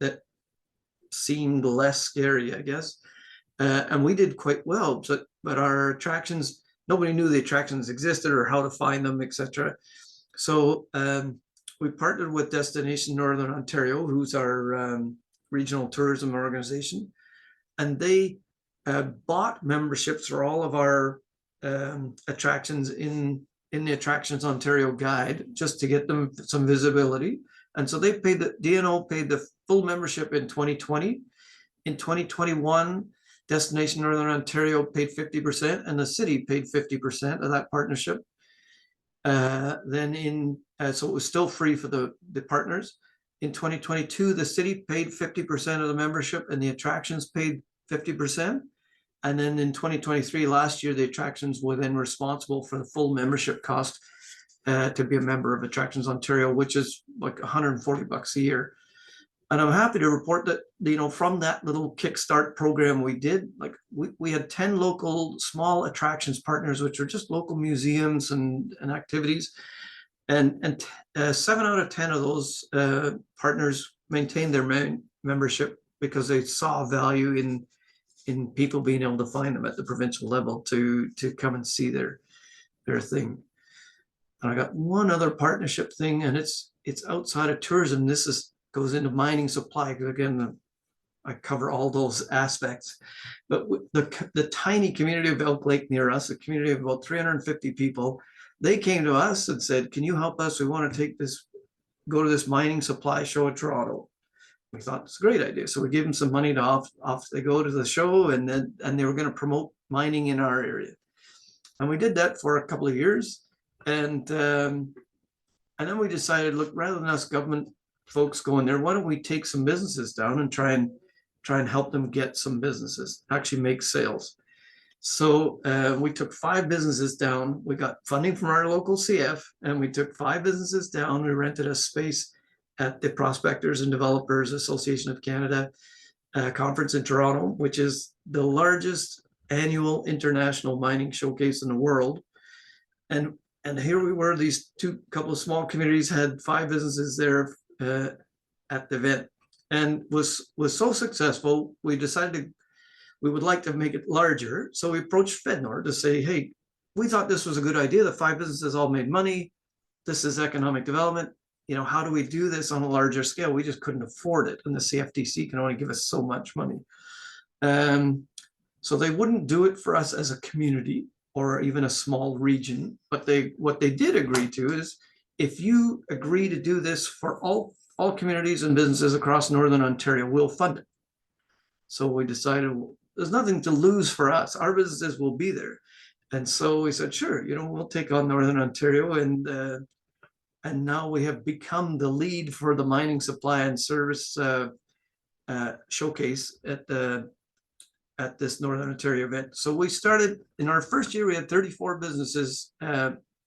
seemed less scary, I guess. And we did quite well, but our attractions, nobody knew the attractions existed or how to find them, etc. So we partnered with Destination Northern Ontario, who's our regional tourism organization, and they bought memberships for all of our attractions in the Attractions Ontario Guide, just to get them some visibility. And so they paid DNO paid the full membership in 2020. In 2021, Destination Northern Ontario paid 50%, and the city paid 50% of that partnership. So it was still free for the partners. In 2022, the city paid 50% of the membership, and the attractions paid 50%. And then in 2023, last year, the attractions were then responsible for the full membership cost to be a member of Attractions Ontario, which is like $140 a year. And I'm happy to report that, from that little Kickstart program we did, like we had 10 local small attractions partners, which are just local museums and activities. And 7 out of 10 of those partners maintained their membership because they saw value in people being able to find them at the provincial level to come and see their thing. And I got one other partnership thing, and it's outside of tourism. This goes into mining supply, because again, I cover all those aspects. But the tiny community of Elk Lake near us, a community of about 350 people, they came to us and said, "Can you help us? We want to go to this mining supply show in Toronto." We thought it's a great idea, so we gave them some money to off they go to the show, and they were going to promote mining in our area, and we did that for a couple of years, and then we decided, look, rather than us government folks going there, why don't we take some businesses down and try and help them get some businesses, actually make sales. So we took 5 businesses down. We got funding from our local CF, and we took 5 businesses down. We rented a space at the Prospectors and Developers Association of Canada conference in Toronto, which is the largest annual international mining showcase in the world. And here we were, these couple of small communities had 5 businesses there at the event, and was so successful, we decided we would like to make it larger. So we approached FedNor to say, hey, we thought this was a good idea. The 5 businesses all made money. This is economic development. You know, how do we do this on a larger scale? We just couldn't afford it. And the CFTC can only give us so much money. So they wouldn't do it for us as a community or even a small region. But what they did agree to is, if you agree to do this for all communities and businesses across Northern Ontario, we'll fund it. So we decided, there's nothing to lose for us. Our businesses will be there. And so we said, sure, you know, we'll take on Northern Ontario. And now we have become the lead for the mining supply and service showcase at this Northern Ontario event. So we started, in our first year, we had 34 businesses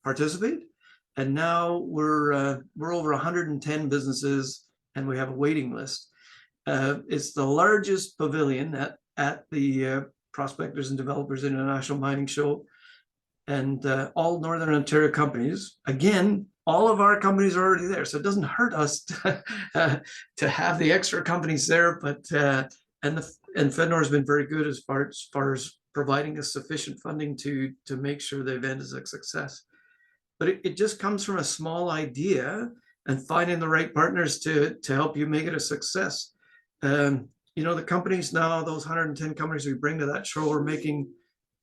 participate. And now we're over 110 businesses, and we have a waiting list. It's the largest pavilion at the Prospectors and Developers International Mining Show, and all Northern Ontario companies. Again, all of our companies are already there, so it doesn't hurt us to have the extra companies there. But and FedNor has been very good as far as providing us sufficient funding to make sure the event is a success. But it just comes from a small idea and finding the right partners to help you make it a success. You know, the companies now, those 110 companies we bring to that show, are making,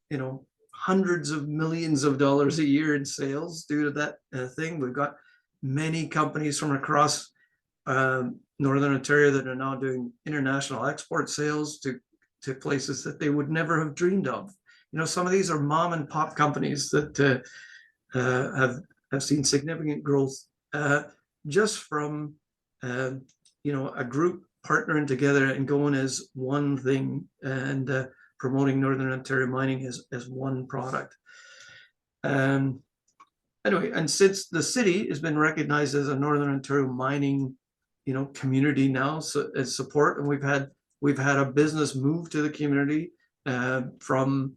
you know, hundreds of millions of dollars a year in sales due to that thing. We've got many companies from across Northern Ontario that are now doing international export sales to places that they would never have dreamed of. You know, some of these are mom and pop companies that have seen significant growth just from you know, a group partnering together and going as one thing, and promoting Northern Ontario mining as one product. Anyway, and since the city has been recognized as a Northern Ontario mining, you know, community now, so as support, and we've had a business move to the community from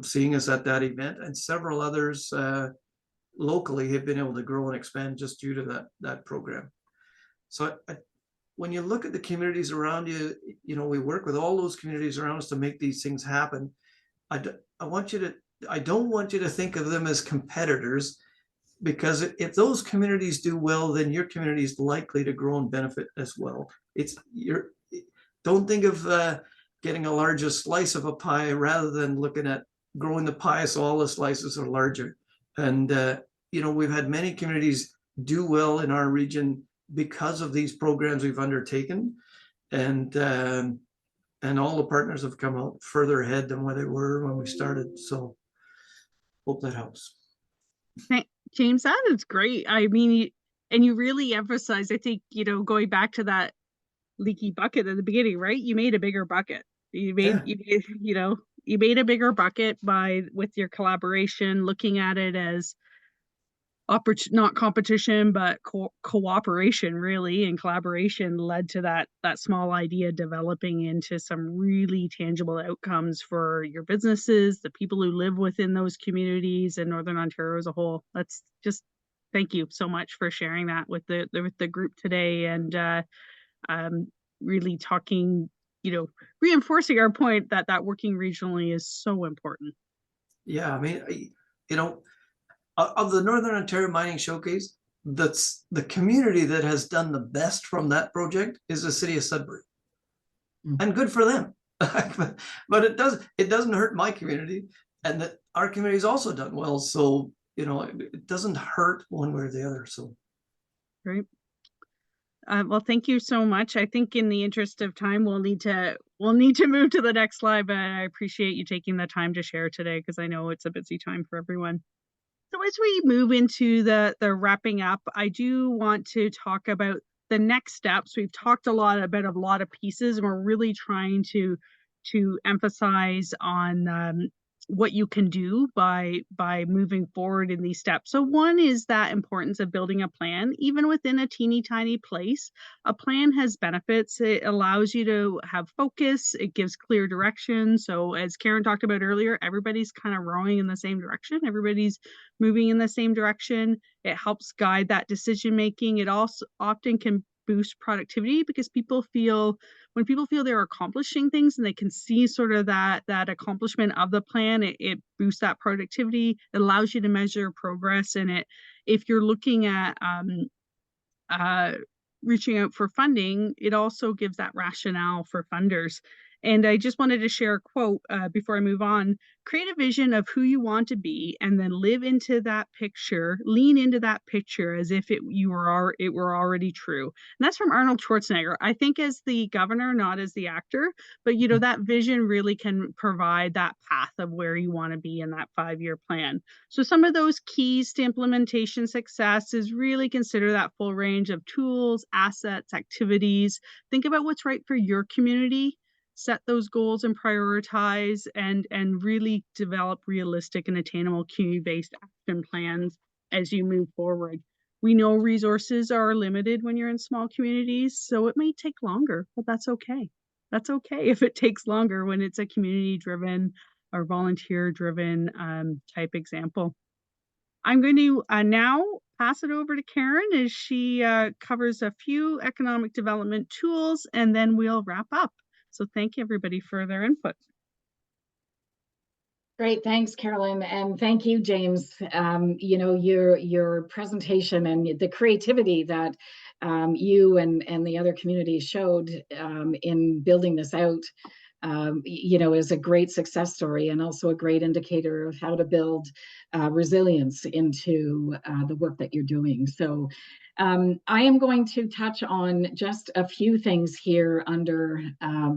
seeing us at that event, and several others locally have been able to grow and expand just due to that program. So when you look at the communities around you, you know, we work with all those communities around us to make these things happen. I don't want you to think of them as competitors, because if those communities do well, then your community is likely to grow and benefit as well. Don't think of getting a larger slice of a pie rather than looking at growing the pie so all the slices are larger. And you know, we've had many communities do well in our region because of these programs we've undertaken, and all the partners have come out further ahead than where they were when we started. So hope that helps. James, that is great. I mean, and you really emphasize, I think, you know, going back to that leaky bucket at the beginning, right? You made a bigger bucket. You made a bigger bucket with your collaboration, looking at it as not competition, but cooperation, really, and collaboration led to that small idea developing into some really tangible outcomes for your businesses, the people who live within those communities, and Northern Ontario as a whole. That's just, thank you so much for sharing that with the group today, and really talking, you know, reinforcing our point that working regionally is so important. Yeah, I mean, you know, of the Northern Ontario Mining Showcase, that's the community that has done the best from that project is the city of Sudbury, and good for them. But it doesn't hurt my community, and that our community's also done well. So, you know, it doesn't hurt one way or the other. So great. Well, thank you so much. I think in the interest of time, we'll need to move to the next slide, but I appreciate you taking the time to share today, because I know it's a busy time for everyone. So as we move into the wrapping up, I do want to talk about the next steps. We've talked about a lot of pieces, and we're really trying to emphasize on what you can do by moving forward in these steps. So one is that importance of building a plan, even within a teeny tiny place. A plan has benefits. It allows you to have focus. It gives clear direction. So as Karen talked about earlier, everybody's kind of rowing in the same direction. Everybody's moving in the same direction. It helps guide that decision making. It also often can boost productivity because when people feel they're accomplishing things and they can see sort of that accomplishment of the plan, it boosts that productivity. It allows you to measure progress. And if you're looking at reaching out for funding, it also gives that rationale for funders. And I just wanted to share a quote before I move on. Create a vision of who you want to be and then live into that picture, lean into that picture as if it were already true. And that's from Arnold Schwarzenegger. I think as the governor, not as the actor, but that vision really can provide that path of where you want to be in that 5-year plan. So some of those keys to implementation success is really consider that full range of tools, assets, activities. Think about what's right for your community. Set those goals and prioritize and really develop realistic and attainable community-based action plans as you move forward. We know resources are limited when you're in small communities, so it may take longer, but that's okay. That's okay if it takes longer when it's a community-driven or volunteer-driven type example. I'm going to now pass it over to Karen as she covers a few economic development tools, and then we'll wrap up. So thank you everybody for their input. Great, thanks, Carolyn, and thank you, James. Your presentation and the creativity that you and the other community showed in building this out, is a great success story and also a great indicator of how to build resilience into the work that you're doing. So I am going to touch on just a few things here under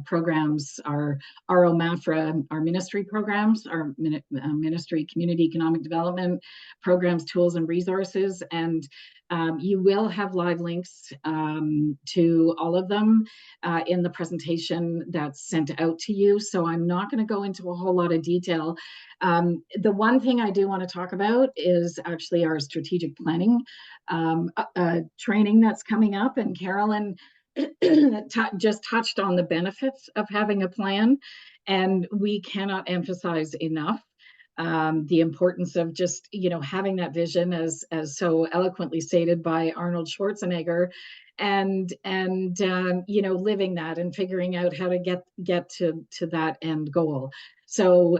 programs, our OMAFRA, our ministry programs, our ministry community economic development programs, tools and resources. And you will have live links to all of them in the presentation that's sent out to you. So I'm not going to go into a whole lot of detail. The one thing I do want to talk about is actually our strategic planning training that's coming up, and Carolyn just touched on the benefits of having a plan, and we cannot emphasize enough the importance of just having that vision, as so eloquently stated by Arnold Schwarzenegger, and living that and figuring out how to get to that end goal. So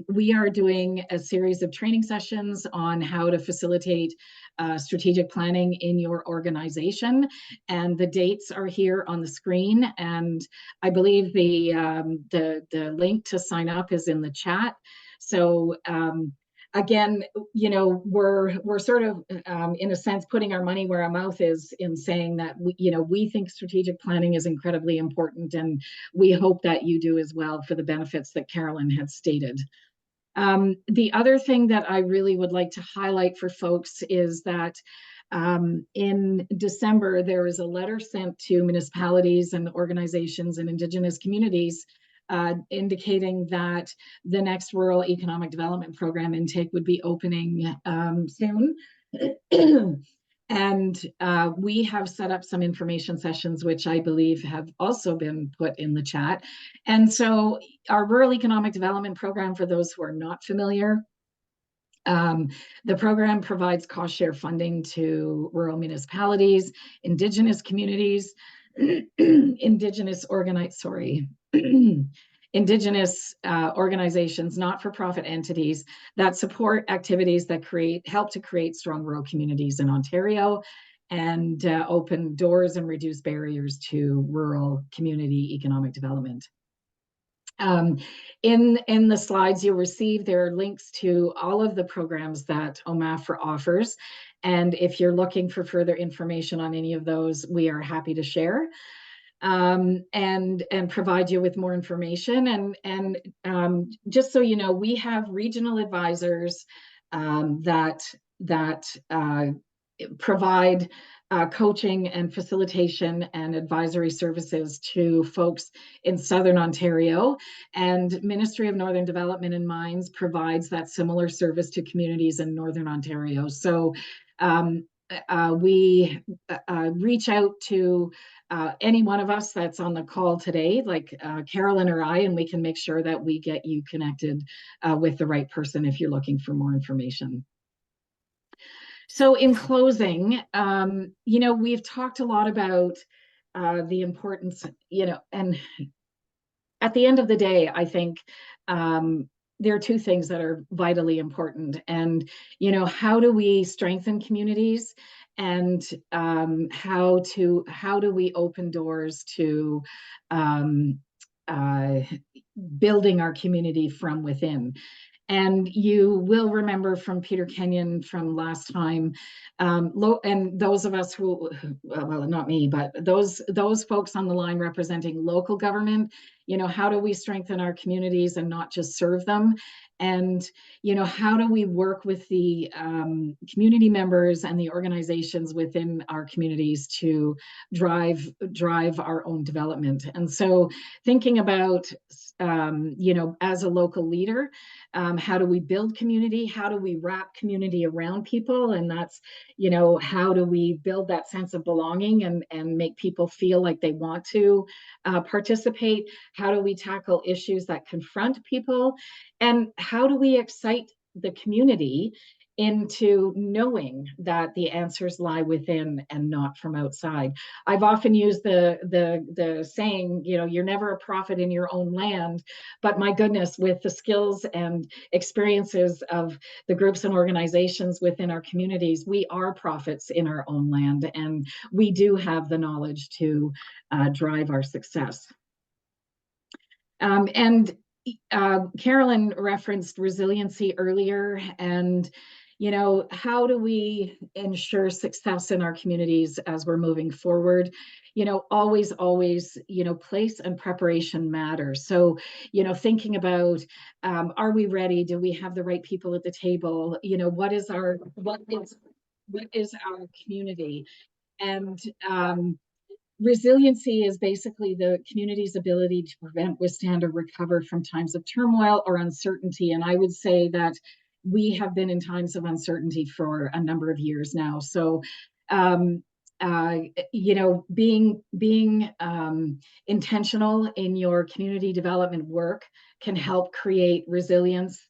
we are doing a series of training sessions on how to facilitate strategic planning in your organization, and the dates are here on the screen. And I believe the link to sign up is in the chat. So again, we're sort of in a sense putting our money where our mouth is in saying that we think strategic planning is incredibly important, and we hope that you do as well for the benefits that Carolyn had stated. The other thing that I really would like to highlight for folks is that in December, there is a letter sent to municipalities and organizations and Indigenous communities indicating that the next Rural Economic Development Program intake would be opening soon. And we have set up some information sessions, which I believe have also been put in the chat. And so our Rural Economic Development Program, for those who are not familiar, the program provides cost share funding to rural municipalities, Indigenous communities, Indigenous organizations, not-for-profit entities that support activities that help to create strong rural communities in Ontario and open doors and reduce barriers to rural community economic development. In the slides you'll receive, there are links to all of the programs that OMAFRA offers. And if you're looking for further information on any of those, we are happy to share and provide you with more information. And just so you know, we have regional advisors that provide coaching and facilitation and advisory services to folks in Southern Ontario. And Ministry of Northern Development and Mines provides that similar service to communities in Northern Ontario. So we reach out to any one of us that's on the call today, like Carolyn or I, and we can make sure that we get you connected with the right person if you're looking for more information. So in closing, you know, we've talked a lot about the importance, you know, and at the end of the day, I think there are two things that are vitally important. And, you know, how do we strengthen communities, and how do we open doors to building our community from within? And you will remember from Peter Kenyon from last time, and those of us who, well, not me, but those folks on the line representing local government, you know, how do we strengthen our communities and not just serve them? And, you know, how do we work with the community members and the organizations within our communities to drive our own development? And so thinking about, you know, as a local leader, how do we build community? How do we wrap community around people? And that's, you know, how do we build that sense of belonging and make people feel like they want to participate? How do we tackle issues that confront people? And how do we excite the community into knowing that the answers lie within and not from outside? I've often used the saying, you know, you're never a prophet in your own land, but my goodness, with the skills and experiences of the groups and organizations within our communities, we are prophets in our own land, and we do have the knowledge to drive our success. And Carolyn referenced resiliency earlier, and you know, how do we ensure success in our communities as we're moving forward? You know, always, you know, place and preparation matters. So, you know, thinking about, are we ready? Do we have the right people at the table? You know, what is our community? And resiliency is basically the community's ability to prevent, withstand, or recover from times of turmoil or uncertainty. And I would say that we have been in times of uncertainty for a number of years now. So, you know, being intentional in your community development work can help create resilience,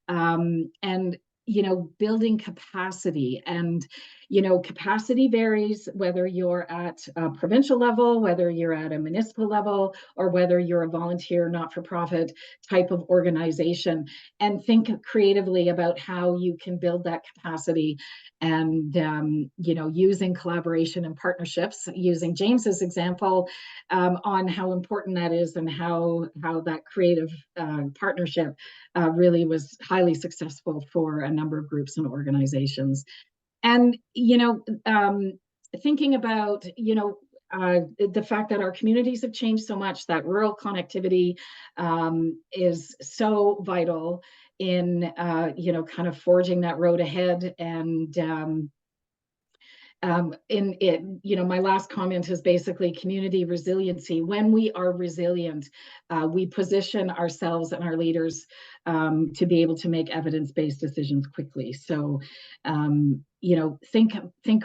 and, you know, building capacity. And, you know, capacity varies whether you're at a provincial level, whether you're at a municipal level, or whether you're a volunteer, not-for-profit type of organization. And think creatively about how you can build that capacity, and, you know, using collaboration and partnerships, using James's example on how important that is, and how that creative partnership really was highly successful for a number of groups and organizations. And, you know, thinking about, you know, the fact that our communities have changed so much, that rural connectivity is so vital in, you know, kind of forging that road ahead. And in it, you know, my last comment is basically community resiliency. When we are resilient, we position ourselves and our leaders to be able to make evidence-based decisions quickly. So, you know, think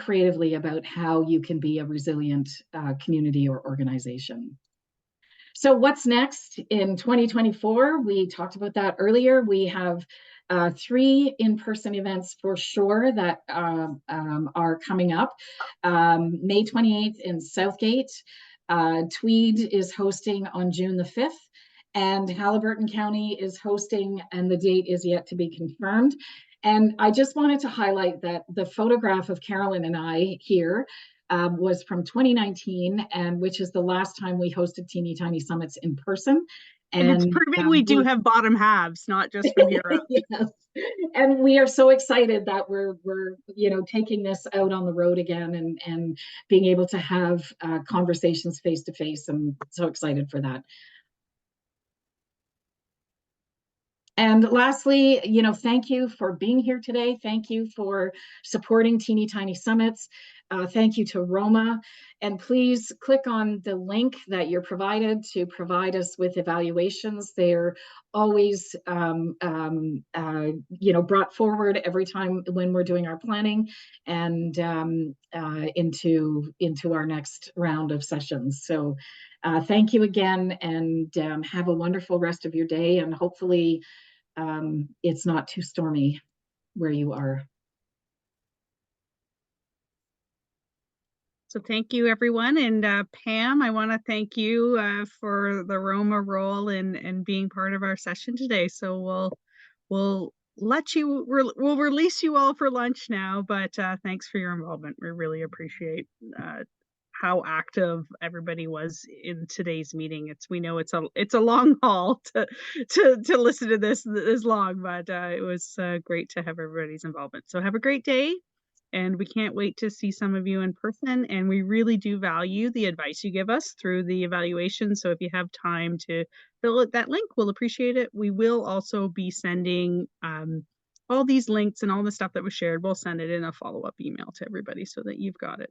creatively about how you can be a resilient community or organization. So what's next in 2024? We talked about that earlier. We have 3 in-person events for sure that are coming up. May 28th in Southgate. Tweed is hosting on June the 5th. And Haliburton County is hosting, and the date is yet to be confirmed. And I just wanted to highlight that the photograph of Carolyn and I here was from 2019, and which is the last time we hosted Teeny Tiny Summits in person. And it's proving we do have bottom halves, not just from Europe. Yes. And we are so excited that we're you know, taking this out on the road again, and being able to have conversations face to face. I'm so excited for that. And lastly, you know, thank you for being here today. Thank you for supporting Teeny Tiny Summits. Thank you to Roma. And please click on the link that you're provided to provide us with evaluations. They're always brought forward every time when we're doing our planning and into our next round of sessions. So thank you again, and have a wonderful rest of your day, and hopefully it's not too stormy where you are. So thank you, everyone. And Pam, I want to thank you for the Roma role and being part of our session today. So we'll we'll release you all for lunch now, but thanks for your involvement. We really appreciate how active everybody was in today's meeting. We know it's a long haul to listen to this long, but it was great to have everybody's involvement. So have a great day. And we can't wait to see some of you in person. And we really do value the advice you give us through the evaluation. So if you have time to fill out that link, we'll appreciate it. We will also be sending all these links and all the stuff that was shared. We'll send it in a follow-up email to everybody so that you've got it.